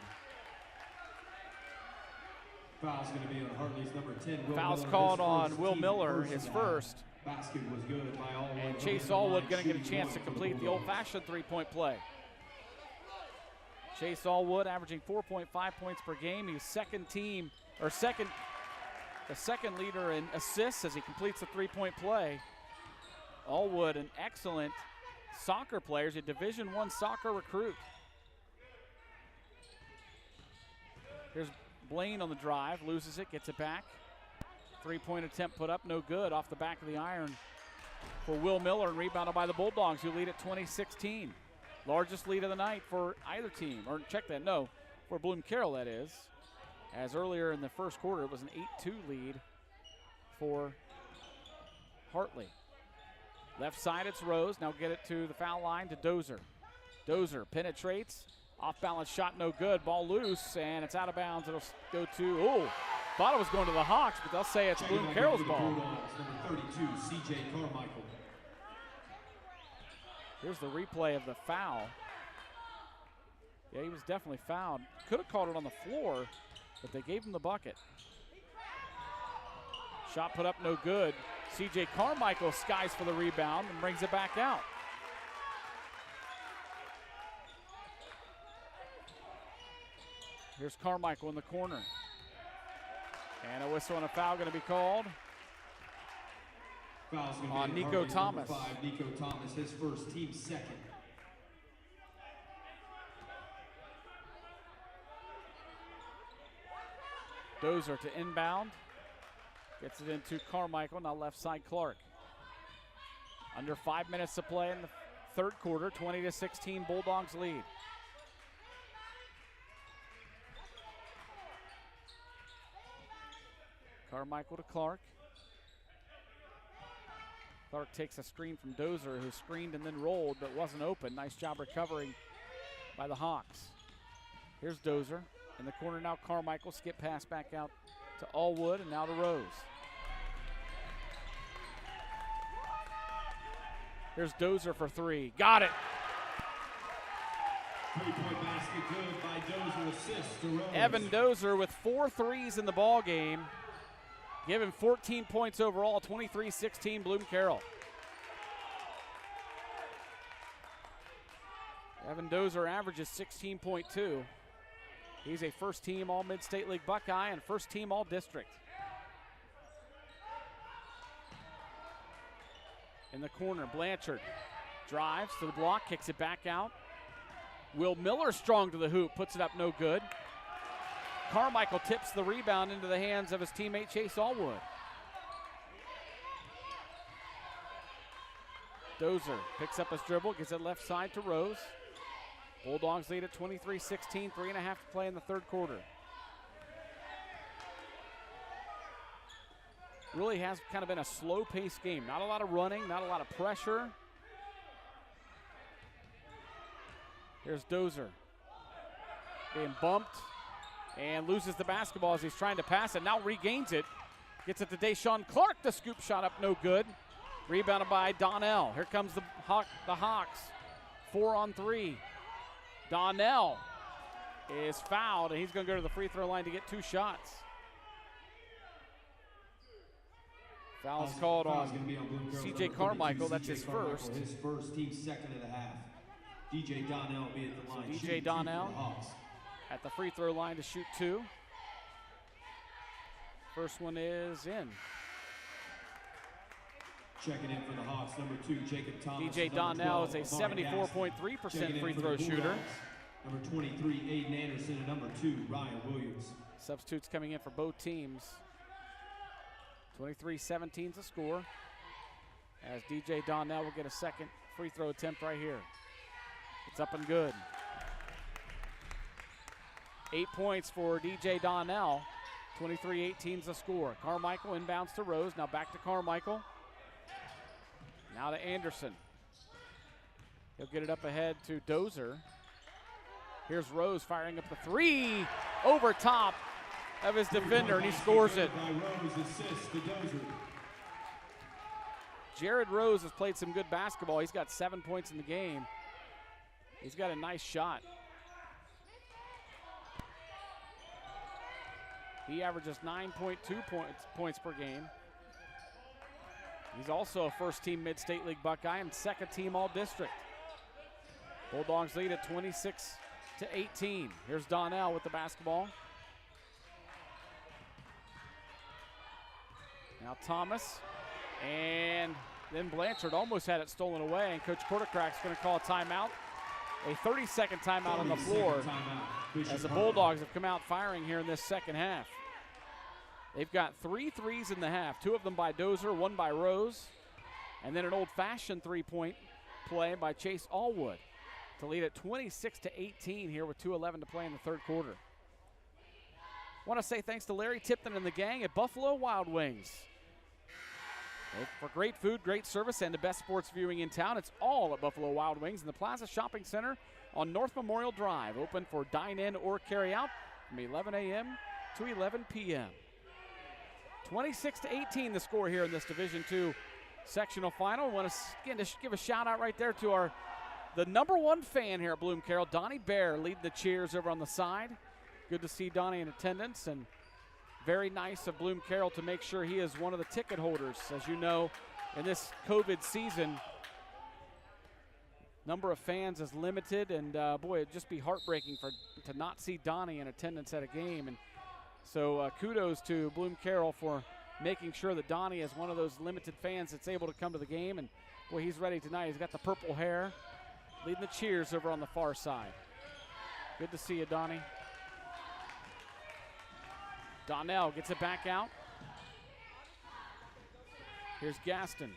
S1: Foul's going to be on Hartley's number 10.
S3: Foul's called on Will Miller, his first.
S1: Basket was good by Allwood.
S3: And Chase Allwood going to get a chance to complete the old-fashioned three-point play. Chase Allwood averaging 4.5 points per game. He's the second leader in assists as he completes the three-point play. Allwood, an excellent soccer player. He's a Division I soccer recruit. Here's Blaine on the drive, loses it, gets it back. Three-point attempt put up, no good, off the back of the iron for Will Miller, and rebounded by the Bulldogs, who lead at 20-16. Largest lead of the night for either team, or check that, no, for Bloom-Carroll that is. As earlier in the first quarter, it was an 8-2 lead for Hartley. Left side, it's Rose. Now get it to the foul line to Dozer. Dozer penetrates. Off-balance shot, no good. Ball loose, and it's out of bounds. It'll go to, thought it was going to the Hawks, but they'll say it's Bloom-Carroll's ball.
S1: Number 32, C.J. Carmichael.
S3: Here's the replay of the foul. Yeah, he was definitely fouled. Could have called it on the floor, but they gave him the bucket. Shot put up, no good. C.J. Carmichael skies for the rebound and brings it back out. Here's Carmichael in the corner. And a whistle and a foul going to be called on Nico Thomas.
S1: 5, Nico Thomas, his first, team second.
S3: Dozer to inbound. Gets it into Carmichael, now left side Clark. Under 5 minutes to play in the third quarter, 20-16 Bulldogs lead. Carmichael to Clark. Clark takes a screen from Dozer, who screened and then rolled but wasn't open. Nice job recovering by the Hawks. Here's Dozer. In the corner now, Carmichael. Skip pass back out to Allwood and now to Rose. Here's Dozer for three. Got it.
S1: Three-point basket good by Dozer, assist to Rose.
S3: Evan Dozer with 4 threes in the ball game. Given 14 points overall, 23-16 Bloom-Carroll. Evan Dozer averages 16.2. He's a first-team All-Mid-State League Buckeye and first-team All-District. In the corner, Blanchard drives to the block, kicks it back out. Will Miller strong to the hoop, puts it up, no good. Carmichael tips the rebound into the hands of his teammate Chase Allwood. Dozer picks up his dribble, gets it left side to Rose. Bulldogs lead at 23-16, 3.5 to play in the third quarter. Really has kind of been a slow-paced game. Not a lot of running, not a lot of pressure. Here's Dozer being bumped and loses the basketball as he's trying to pass it. Now regains it. Gets it to Deshaun Clark. The scoop shot up, no good. Rebounded by Donnell. Here comes the Hawks. 4 on 3. Donnell is fouled, and he's going to go to the free throw line to get 2 shots. Foul is called on C.J. Carmichael. That's his first.
S1: His first, team second of the half. DJ Donnell will be at the line.
S3: So DJ Donnell at the free throw line to shoot 2. First one is in.
S1: Checking in for the Hawks, number 2, Jacob Thomas.
S3: DJ Donnell is a 74.3% free throw shooter.
S1: Number 23, Aiden Anderson, and number 2, Ryan Williams.
S3: Substitutes coming in for both teams. 23-17's the score, as DJ Donnell will get a second free throw attempt right here. It's up and good. 8 points for DJ Donnell. 23-18's the score. Carmichael inbounds to Rose. Now back to Carmichael. Now to Anderson. He'll get it up ahead to Dozer. Here's Rose firing up the three over top of his defender, and he scores it. Jared Rose has played some good basketball. He's got 7 points in the game. He's got a nice shot. He averages 9.2 points per game. He's also a first-team Mid-State League Buckeye and second-team All-District. Bulldogs lead at 26-18. Here's Donnell with the basketball. Now Thomas, and then Blanchard almost had it stolen away, and Coach Kortekrak's going to call a timeout. A 30-second timeout on the floor as the Bulldogs have come out firing here in this second half. They've got 3 threes in the half, 2 of them by Dozer, 1 by Rose, and then an old-fashioned three-point play by Chase Allwood to lead at 26-18 here with 2:11 to play in the third quarter. Want to say thanks to Larry Tipton and the gang at Buffalo Wild Wings. For great food, great service, and the best sports viewing in town, it's all at Buffalo Wild Wings in the Plaza Shopping Center on North Memorial Drive. Open for dine-in or carry-out from 11 a.m. to 11 p.m. 26-18 the score here in this Division II sectional final. I want to give a shout-out right there to the number 1 fan here at Bloom-Carroll, Donnie Bear, leading the cheers over on the side. Good to see Donnie in attendance, and very nice of Bloom-Carroll to make sure he is one of the ticket holders. As you know, in this COVID season, number of fans is limited, and boy, it'd just be heartbreaking to not see Donnie in attendance at a game. And so kudos to Bloom-Carroll for making sure that Donnie is one of those limited fans that's able to come to the game. And boy, he's ready tonight. He's got the purple hair, leading the cheers over on the far side. Good to see you, Donnie. Donnell gets it back out. Here's Gaston.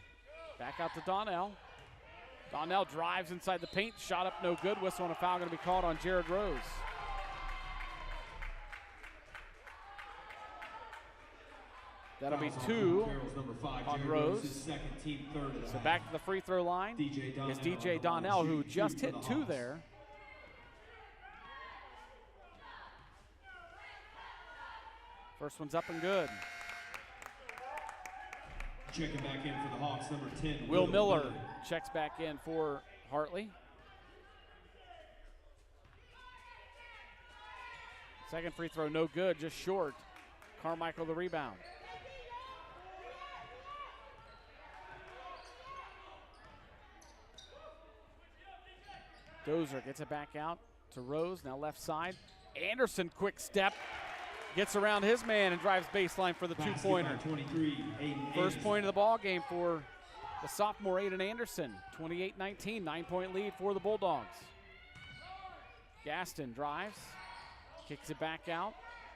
S3: Back out to Donnell. Donnell drives inside the paint. Shot up no good. Whistle and a foul going to be called on Jared Rose. That'll be 2 on Rose. So back to the free throw line is DJ Donnell, who just hit 2 there. First one's up and good.
S1: Checking back in for the Hawks, number 10.
S3: Will Miller checks back in for Hartley. Second free throw, no good, just short. Carmichael the rebound. Dozer gets it back out to Rose, now left side. Anderson, quick step. Gets around his man and drives baseline for the 2-pointer. First point of the ball game for the sophomore Aiden Anderson. 28-19, 9-point lead for the Bulldogs. Gaston drives, kicks it back out.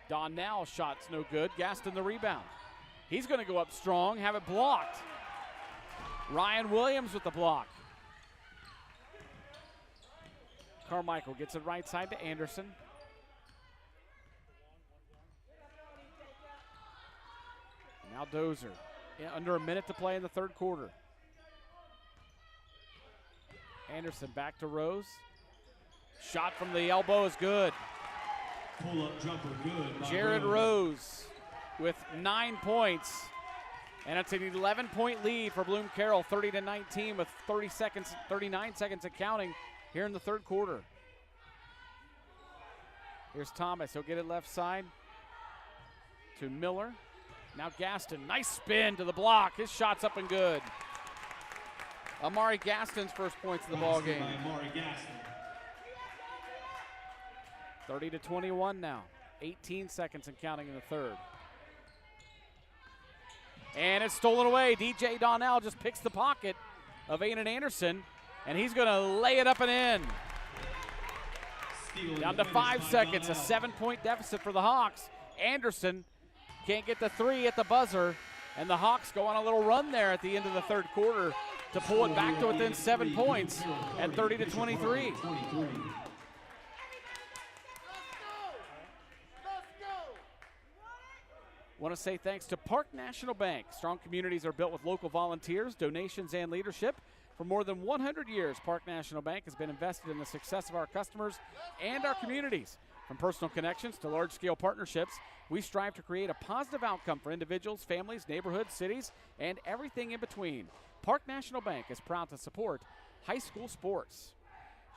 S3: Donnell shot's no good. Gaston the rebound. He's going to go up strong, have it blocked. Ryan Williams with the block. Carmichael gets it right side to Anderson. Now Dozer, under a minute to play in the third quarter. Anderson back to Rose. Shot from the elbow is good.
S1: Pull-up jumper good.
S3: Jared Rose with 9 points. And it's an 11-point lead for Bloom-Carroll, 30-19 with 39 seconds of counting here in the third quarter. Here's Thomas, he'll get it left side to Miller. Now Gaston, nice spin to the block. His shot's up and good. Amari Gaston's first points of the ball game. 30-21 now. 18 seconds and counting in the third. And it's stolen away. DJ Donnell just picks the pocket of Aiden Anderson, and he's going to lay it up and in. Down to 5 seconds, a 7-point deficit for the Hawks. Anderson can't get the three at the buzzer, and the Hawks go on a little run there at the end of the third quarter to pull it back to within 7 points at 30-23. Want to say thanks to Park National Bank. Strong communities are built with local volunteers, donations, and leadership. For more than 100 years, Park National Bank has been invested in the success of our customers and our communities. From personal connections to large-scale partnerships, we strive to create a positive outcome for individuals, families, neighborhoods, cities, and everything in between. Park National Bank is proud to support high school sports.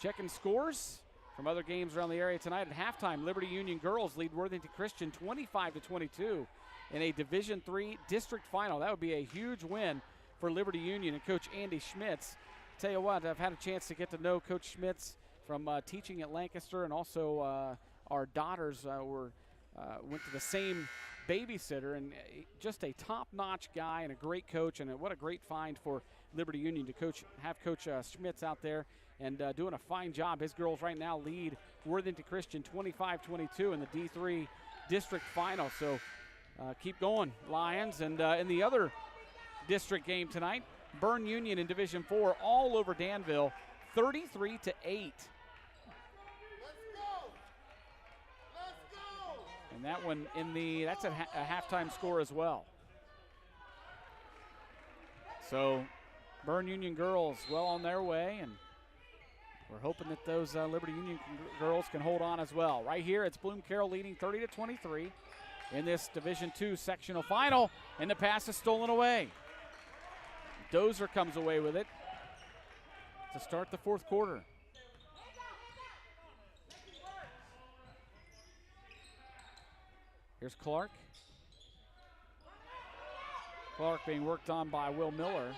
S3: Checking scores from other games around the area tonight. At halftime, Liberty Union girls lead Worthington Christian 25-22 in a Division III district final. That would be a huge win for Liberty Union and Coach Andy Schmitz. Tell you what, I've had a chance to get to know Coach Schmitz from teaching at Lancaster, and also our daughters went to the same babysitter, and just a top-notch guy and a great coach, and what a great find for Liberty Union to have Coach Schmitz out there and doing a fine job. His girls right now lead Worthington Christian 25-22 in the D3 district final. So keep going, Lions. And in the other district game tonight, Byrne Union in Division 4 all over Danville, 33-8. And that one that's a halftime score as well. So Byrne Union girls well on their way, and we're hoping that those Liberty Union girls can hold on as well. Right here, it's Bloom-Carroll leading 30-23 in this Division II sectional final, and the pass is stolen away. Dozer comes away with it to start the fourth quarter. Here's Clark. Clark being worked on by Will Miller.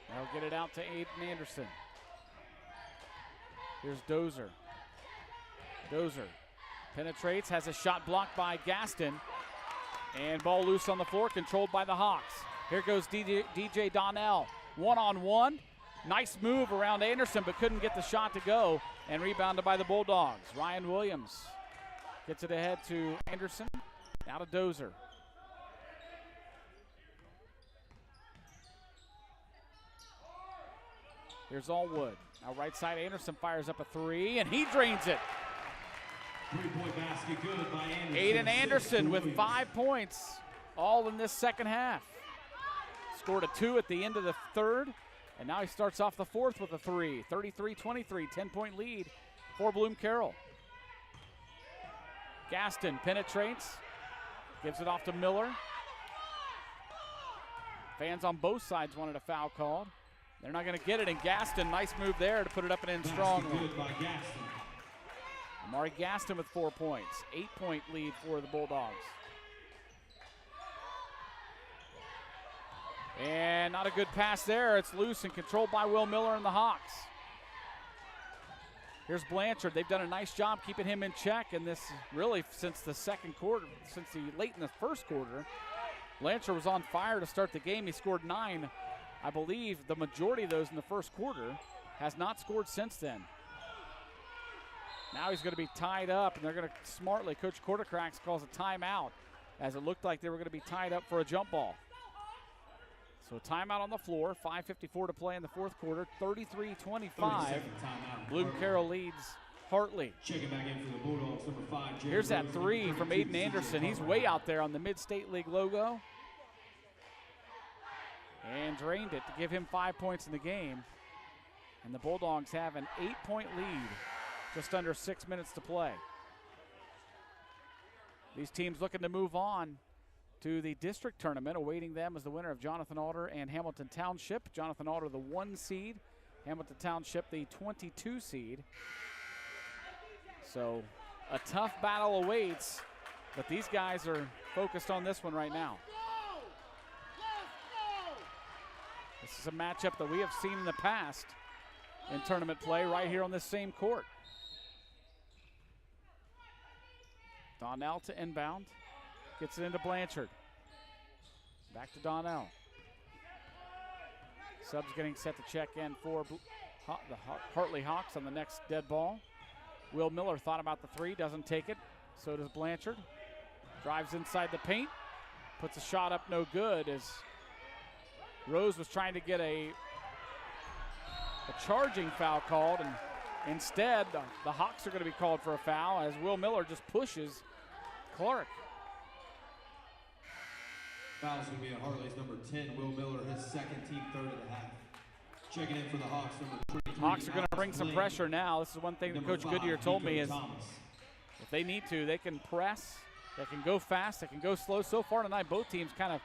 S3: They'll get it out to Aiden Anderson. Here's Dozer. Dozer penetrates, has a shot blocked by Gaston, and ball loose on the floor, controlled by the Hawks. Here goes DJ Donnell, one-on-one. Nice move around Anderson, but couldn't get the shot to go, and rebounded by the Bulldogs. Ryan Williams gets it ahead to Anderson, now to Dozer. Here's Allwood. Now right side, Anderson fires up a three, and he drains it.
S1: Three-point basket good by Anderson.
S3: Aiden Anderson with 5 points, all in this second half. Scored a 2 at the end of the third, and now he starts off the fourth with a 3. 33-23, 10-point lead for Bloom-Carroll. Gaston penetrates, gives it off to Miller. Fans on both sides wanted a foul called. They're not going to get it, and Gaston, nice move there to put it up and in strongly.
S1: Good by Gaston.
S3: Amari Gaston with 4 points, 8-point lead for the Bulldogs. And not a good pass there. It's loose and controlled by Will Miller and the Hawks. Here's Blanchard. They've done a nice job keeping him in check, and this really since the second quarter, since late in the first quarter. Blanchard was on fire to start the game. He scored 9. I believe the majority of those in the first quarter, has not scored since then. Now he's going to be tied up, and they're going to smartly, Coach Quartercracks calls a timeout, as it looked like they were going to be tied up for a jump ball. So timeout on the floor, 5:54 to play in the fourth quarter, 33-25. Bloom-Carroll leads Hartley.
S1: Checking back in for the Bulldogs, number 5.
S3: Here's that three from Aiden Anderson. He's way out there on the Mid-State League logo. And drained it to give him 5 points in the game. And the Bulldogs have an 8-point lead, just under 6 minutes to play. These teams looking to move on to the district tournament. Awaiting them is the winner of Jonathan Alder and Hamilton Township. Jonathan Alder, the 1 seed. Hamilton Township, the 22 seed. So a tough battle awaits, but these guys are focused on this one right now. This is a matchup that we have seen in the past in tournament play right here on this same court. Donnell to inbound. Gets it into Blanchard. Back to Donnell. Subs getting set to check in for the Hartley Hawks on the next dead ball. Will Miller thought about the three, doesn't take it. So does Blanchard. Drives inside the paint. Puts a shot up, no good, as Rose was trying to get a charging foul called, and instead the Hawks are going to be called for a foul as Will Miller just pushes Clark.
S1: Foul's going to be on Hartley's number 10, Will Miller, his second, team third of the half. Checking in for the Hawks, number 23.
S3: Hawks are going to bring some pressure now. This is one thing that Coach Goodyear told me is if they need to, they can press, they can go fast, they can go slow. So far tonight, both teams kind of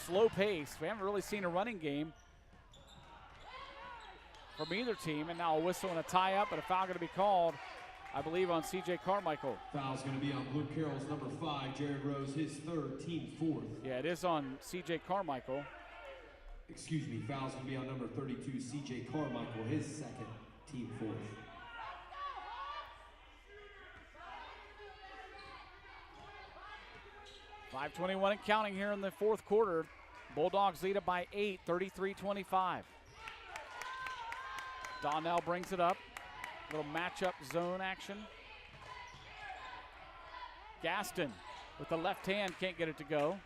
S3: slow pace. We haven't really seen a running game from either team, and now a whistle and a tie-up, but a foul going to be called, I believe, on C.J. Carmichael.
S1: Foul's going to be on Bloom-Carroll's number 5, Jared Rose, his third, team fourth.
S3: Yeah, it is on C.J. Carmichael.
S1: Excuse me, foul's going to be on number 32, C.J. Carmichael, his second, team fourth.
S3: .5:21 and counting here in the fourth quarter. Bulldogs lead it by 8, 33-25. Donnell brings it up. Little matchup zone action. Gaston with the left hand can't get it to go.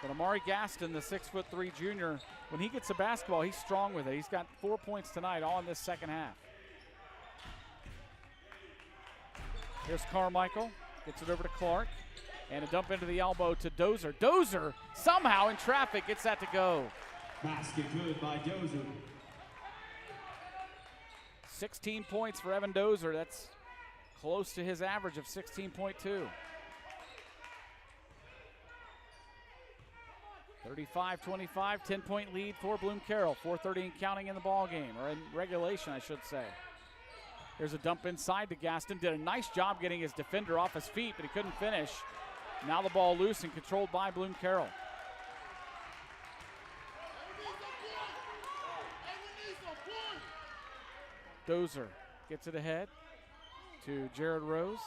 S3: But Amari Gaston, the 6'3" junior, when he gets the basketball, he's strong with it. He's got 4 points tonight, all in this second half. Here's Carmichael, gets it over to Clark, and a dump into the elbow to Dozer. Dozer somehow in traffic gets that to go.
S1: Basket good by Dozer.
S3: 16 points for Evan Dozer. That's close to his average of 16.2. 35-25, 10-point lead for Bloom-Carroll. 4:30 and counting in the ball game, or in regulation, I should say. There's a dump inside to Gaston. Did a nice job getting his defender off his feet, but he couldn't finish. Now the ball loose and controlled by Bloom-Carroll. Dozer gets it ahead to Jared Rose.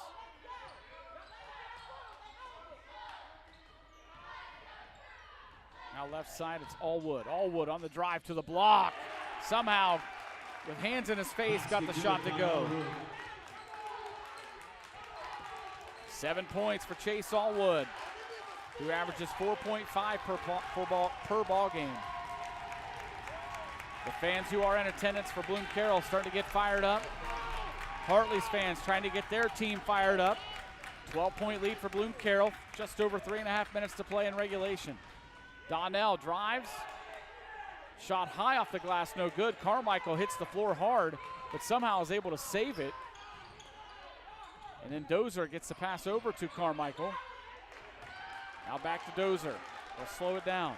S3: Now left side, it's Allwood. Allwood on the drive to the block. Somehow, with hands in his face, got the shot to go. 7 points for Chase Allwood, who averages 4.5 per ball game. The fans who are in attendance for Bloom-Carroll starting to get fired up. Hartley's fans trying to get their team fired up. 12-point lead for Bloom-Carroll, just over 3.5 minutes to play in regulation. Donnell drives, shot high off the glass, no good. Carmichael hits the floor hard, but somehow is able to save it. And then Dozer gets the pass over to Carmichael. Now back to Dozer. We'll slow it down.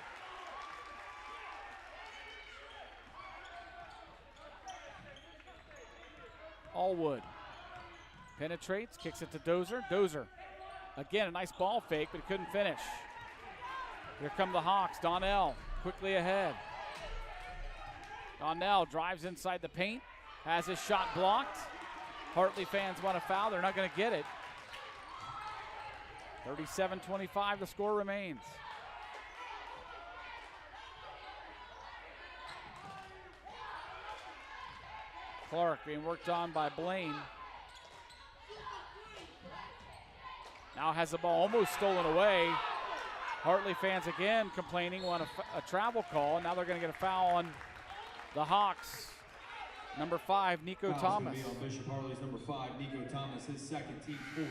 S3: Allwood penetrates, kicks it to Dozer. Dozer, again, a nice ball fake, but he couldn't finish. Here come the Hawks. Donnell quickly ahead. Donnell drives inside the paint, has his shot blocked. Hartley fans want a foul. They're not going to get it. 37-25, the score remains. Clark being worked on by Blaine. Now has the ball almost stolen away. Hartley fans again complaining, want a travel call, and now they're going to get a foul on the Hawks. Number 5, Nico Thomas.
S1: On Bishop Hartley's number 5, Nico Thomas, his second, team fourth.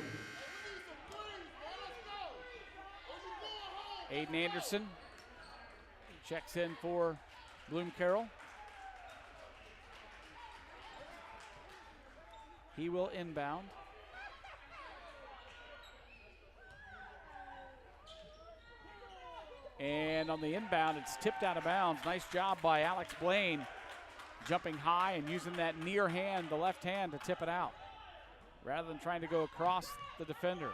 S3: Aiden Anderson checks in for Bloom-Carroll. He will inbound. And on the inbound, it's tipped out of bounds. Nice job by Alex Blaine, jumping high and using that near hand, the left hand, to tip it out, rather than trying to go across the defender.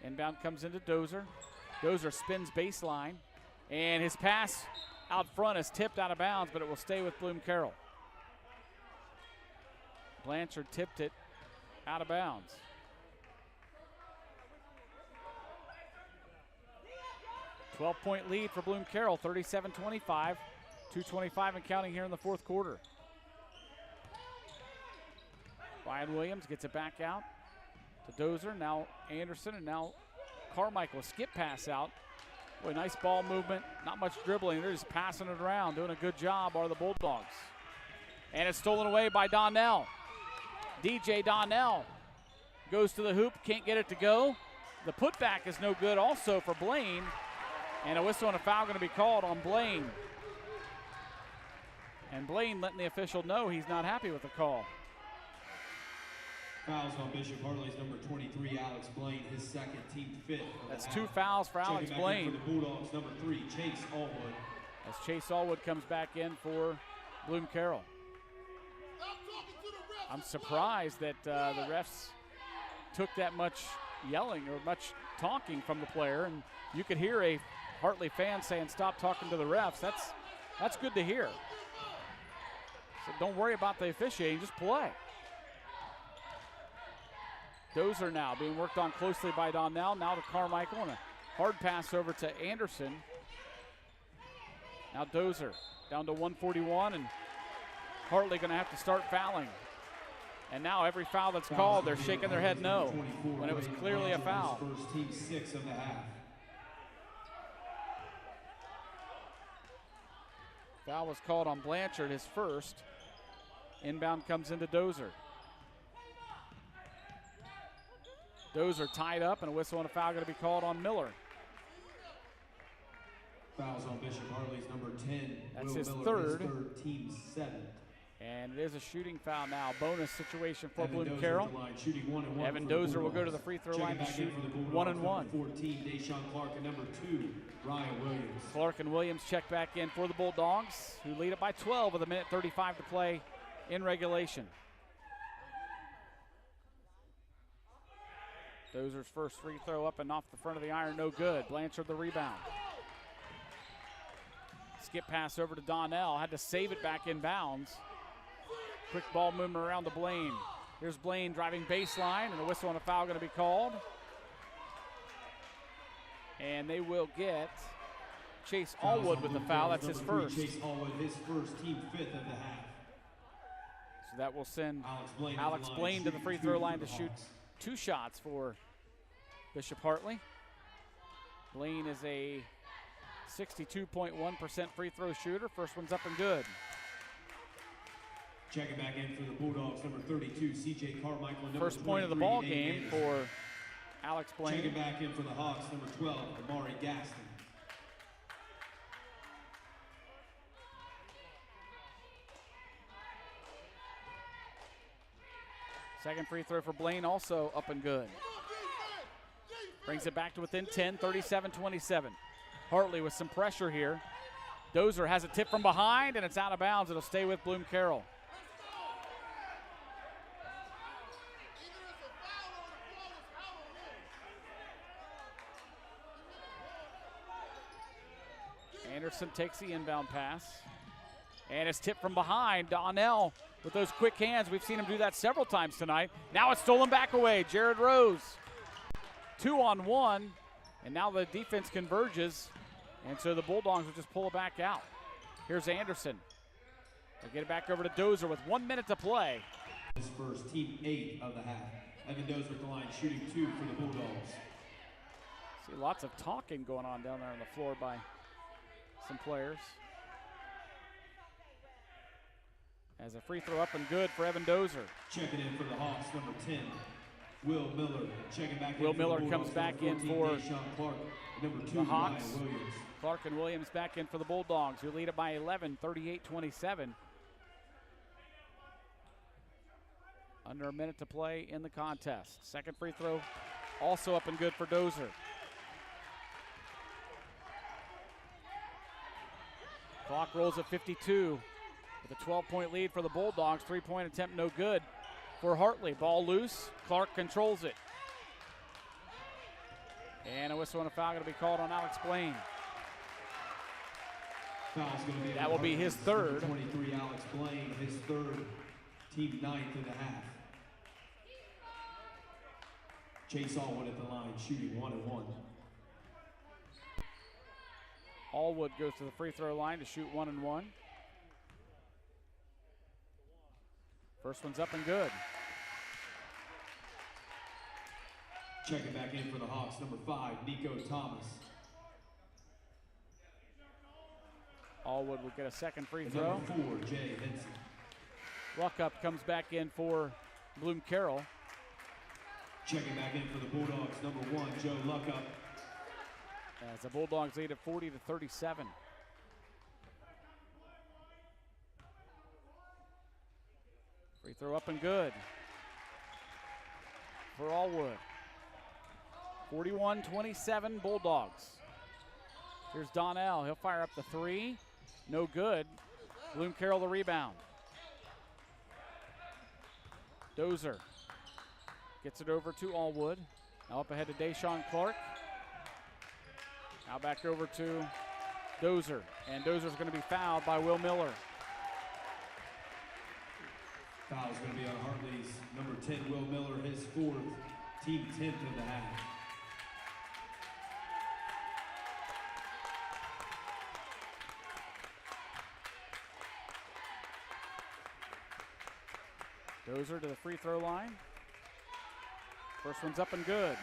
S3: Inbound comes into Dozer. Dozer spins baseline, and his pass out front is tipped out of bounds, but it will stay with Bloom-Carroll. Blanchard tipped it out of bounds. 12-point lead for Bloom-Carroll, 37-25. 2:25 and counting here in the fourth quarter. Ryan Williams gets it back out to Dozer, now Anderson, and now Carmichael. Skip pass out. Boy, nice ball movement, not much dribbling. They're just passing it around, doing a good job are the Bulldogs. And it's stolen away by Donnell. DJ Donnell goes to the hoop, can't get it to go. The putback is no good also for Blaine. And a whistle and a foul going to be called on Blaine. And Blaine letting the official know he's not happy with the call.
S1: Fouls on Bishop Hartley's number 23, Alex Blaine, his second, team fifth.
S3: That's 2 fouls for Alex Blaine.
S1: For the Bulldogs, number 3, Chase Allwood.
S3: As Chase Allwood comes back in for Bloom-Carroll. I'm surprised that the refs took that much yelling or much talking from the player, and you could hear a Hartley fan saying, "Stop talking to the refs." That's good to hear. So don't worry about the officiating, just play. Dozer now being worked on closely by Donnell. Now to Carmichael, and a hard pass over to Anderson. Now Dozer down to 141, and Hartley going to have to start fouling. And now every foul that's called, they're shaking their head no, when it was clearly a foul.
S1: First, team 6 of the half.
S3: Foul was called on Blanchard, his first. Inbound comes into Dozer. Dozer tied up, and a whistle and a foul going to be called on Miller.
S1: Fouls on Bishop Hartley's number 10.
S3: That's
S1: Will
S3: his
S1: Miller,
S3: third.
S1: Team 7.
S3: And it is a shooting foul now. Bonus situation for
S1: Evan
S3: Bloom-Carroll.
S1: Shooting 1-1.
S3: Evan Dozer will go to the free throw line to shoot 1-1.
S1: 14, Deshaun Clark, and number 2, Ryan Williams.
S3: Clark and Williams check back in for the Bulldogs, who lead it by 12 with 1:35 to play in regulation. Dozer's first free throw up and off the front of the iron, no good. Blanchard the rebound. Skip pass over to Donnell, had to save it back in bounds. Quick ball movement around to Blaine. Here's Blaine driving baseline, and a whistle and a foul going to be called. And they will get Chase Allwood with the foul. That's his first.
S1: Chase Allwood, his first, team 5th of the half.
S3: So that will send Alex Blaine to the free throw line to shoot 2 shots for Bishop Hartley. Blaine is a 62.1% free throw shooter. First one's up and good.
S1: Checking back in for the Bulldogs, number 32, C.J. Carmichael.
S3: First point of the ball game for Alex Blaine.
S1: Checking back in for the Hawks, number 12, Amari Gaston.
S3: Second free throw for Blaine, also up and good. Brings it back to within 10, 37-27. Hartley with some pressure here. Dozer has a tip from behind, and it's out of bounds. It'll stay with Bloom-Carroll. Anderson takes the inbound pass. And it's tipped from behind. Donnell with those quick hands. We've seen him do that several times tonight. Now it's stolen back away. Jared Rose. 2-on-1. And now the defense converges. And so the Bulldogs will just pull it back out. Here's Anderson. They'll get it back over to Dozer with 1 minute to play.
S1: His first, team 8 of the half. Evan Dozer at the line, shooting 2 for the Bulldogs.
S3: See lots of talking going on down there on the floor by some players. As a free throw up and good for Evan Dozer.
S1: Checking in for the Hawks, number 10, Will Miller. Checking back
S3: Will
S1: in
S3: Miller
S1: for the
S3: comes back in for
S1: Deshaun Clark, number 2,
S3: the Hawks.
S1: Ryan Williams.
S3: Clark and Williams back in for the Bulldogs, who lead it by 11, 38-27. Under a minute to play in the contest. Second free throw also up and good for Dozer. Clock rolls at 52 with a 12-point lead for the Bulldogs. 3-point attempt no good for Hartley. Ball loose. Clark controls it. And a whistle and a foul going to be called on Alex Blaine. That will be his third.
S1: 23, Alex Blaine, his third, team 9th of the half. Chase Allwood at the line, shooting 1-1.
S3: Allwood goes to the free throw line to shoot 1 and 1. First one's up and good.
S1: Checking back in for the Hawks, number 5, Nico Thomas.
S3: Allwood will get a second free throw.
S1: Number 4, Jay Henson.
S3: Luckup comes back in for Bloom-Carroll.
S1: Checking back in for the Bulldogs, number 1, Joe Luckup.
S3: As the Bulldogs lead at 40-37. Free throw up and good for Allwood. 41-27 Bulldogs. Here's Donnell. He'll fire up the 3. No good. Bloom-Carroll the rebound. Dozer gets it over to Allwood. Now up ahead to Deshaun Clark. Now back over to Dozer. And Dozer's going to be fouled by Will Miller.
S1: Foul's going to be on Hartley's number 10, Will Miller, his 4th, team 10th of the half.
S3: Dozer to the free throw line. First one's up and good.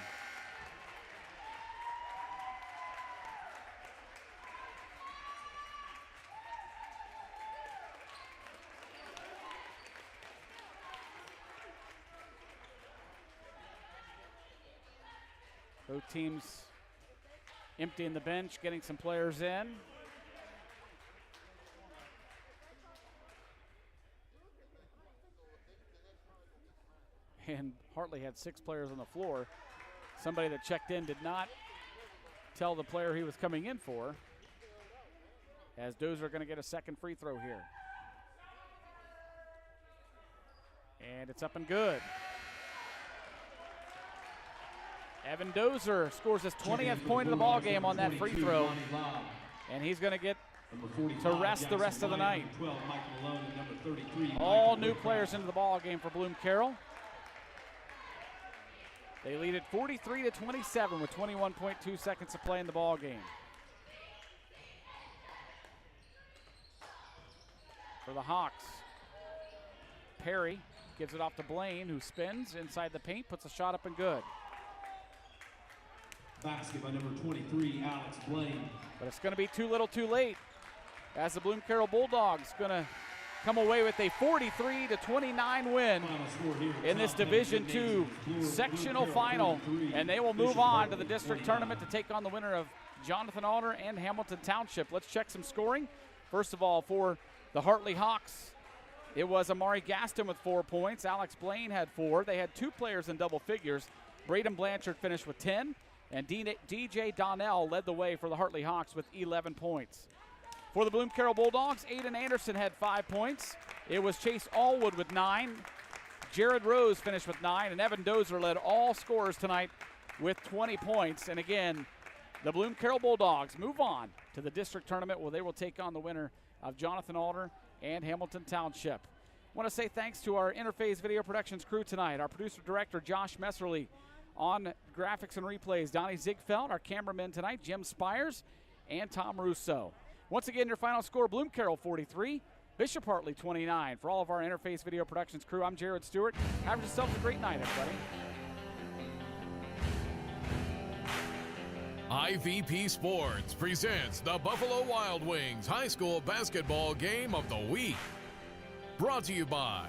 S3: Both teams emptying the bench, getting some players in. And Hartley had 6 players on the floor. Somebody that checked in did not tell the player he was coming in for. As Dozer going to get a second free throw here. And it's up and good. Evan Dozer scores his 20th point of the ball game on that free throw. And he's going to get to rest the rest of the night. All new players into the ball game for Bloom-Carroll. They lead at 43-27 with 21.2 seconds to play in the ball game. For the Hawks, Perry gives it off to Blaine, who spins inside the paint, puts a shot up and good.
S1: Basket by number 23, Alex Blaine.
S3: But it's going to be too little too late, as the Bloom-Carroll Bulldogs going to come away with a 43-29 win in this Division II sectional final. And they will move on to the district tournament to take on the winner of Jonathan Alder and Hamilton Township. Let's check some scoring. First of all, for the Hartley Hawks, it was Amari Gaston with 4 points. Alex Blaine had 4. They had 2 players in double figures. Braden Blanchard finished with 10. And DJ Donnell led the way for the Hartley Hawks with 11 points. For the Bloom-Carroll Bulldogs, Aiden Anderson had 5 points. It was Chase Allwood with 9. Jared Rose finished with 9. And Evan Dozer led all scorers tonight with 20 points. And again, the Bloom-Carroll Bulldogs move on to the district tournament where they will take on the winner of Jonathan Alder and Hamilton Township. I want to say thanks to our Interface Video Productions crew tonight. Our producer-director, Josh Messerly. On graphics and replays, Donnie Ziegfeld. Our cameramen tonight, Jim Spires and Tom Russo. Once again, your final score, Bloom-Carroll 43, Bishop Hartley 29. For all of our Interface Video Productions crew, I'm Jared Stewart. Have yourselves a great night,
S2: everybody. IVP Sports presents the Buffalo Wild Wings High School Basketball Game of the Week. Brought to you by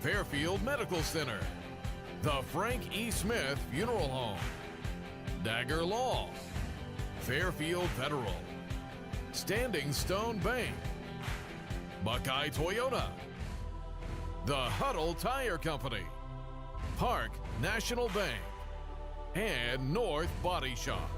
S2: Fairfield Medical Center, the Frank E. Smith Funeral Home, Dagger Law, Fairfield Federal, Standing Stone Bank, Buckeye Toyota, the Huddle Tire Company, Park National Bank, and North Body Shop.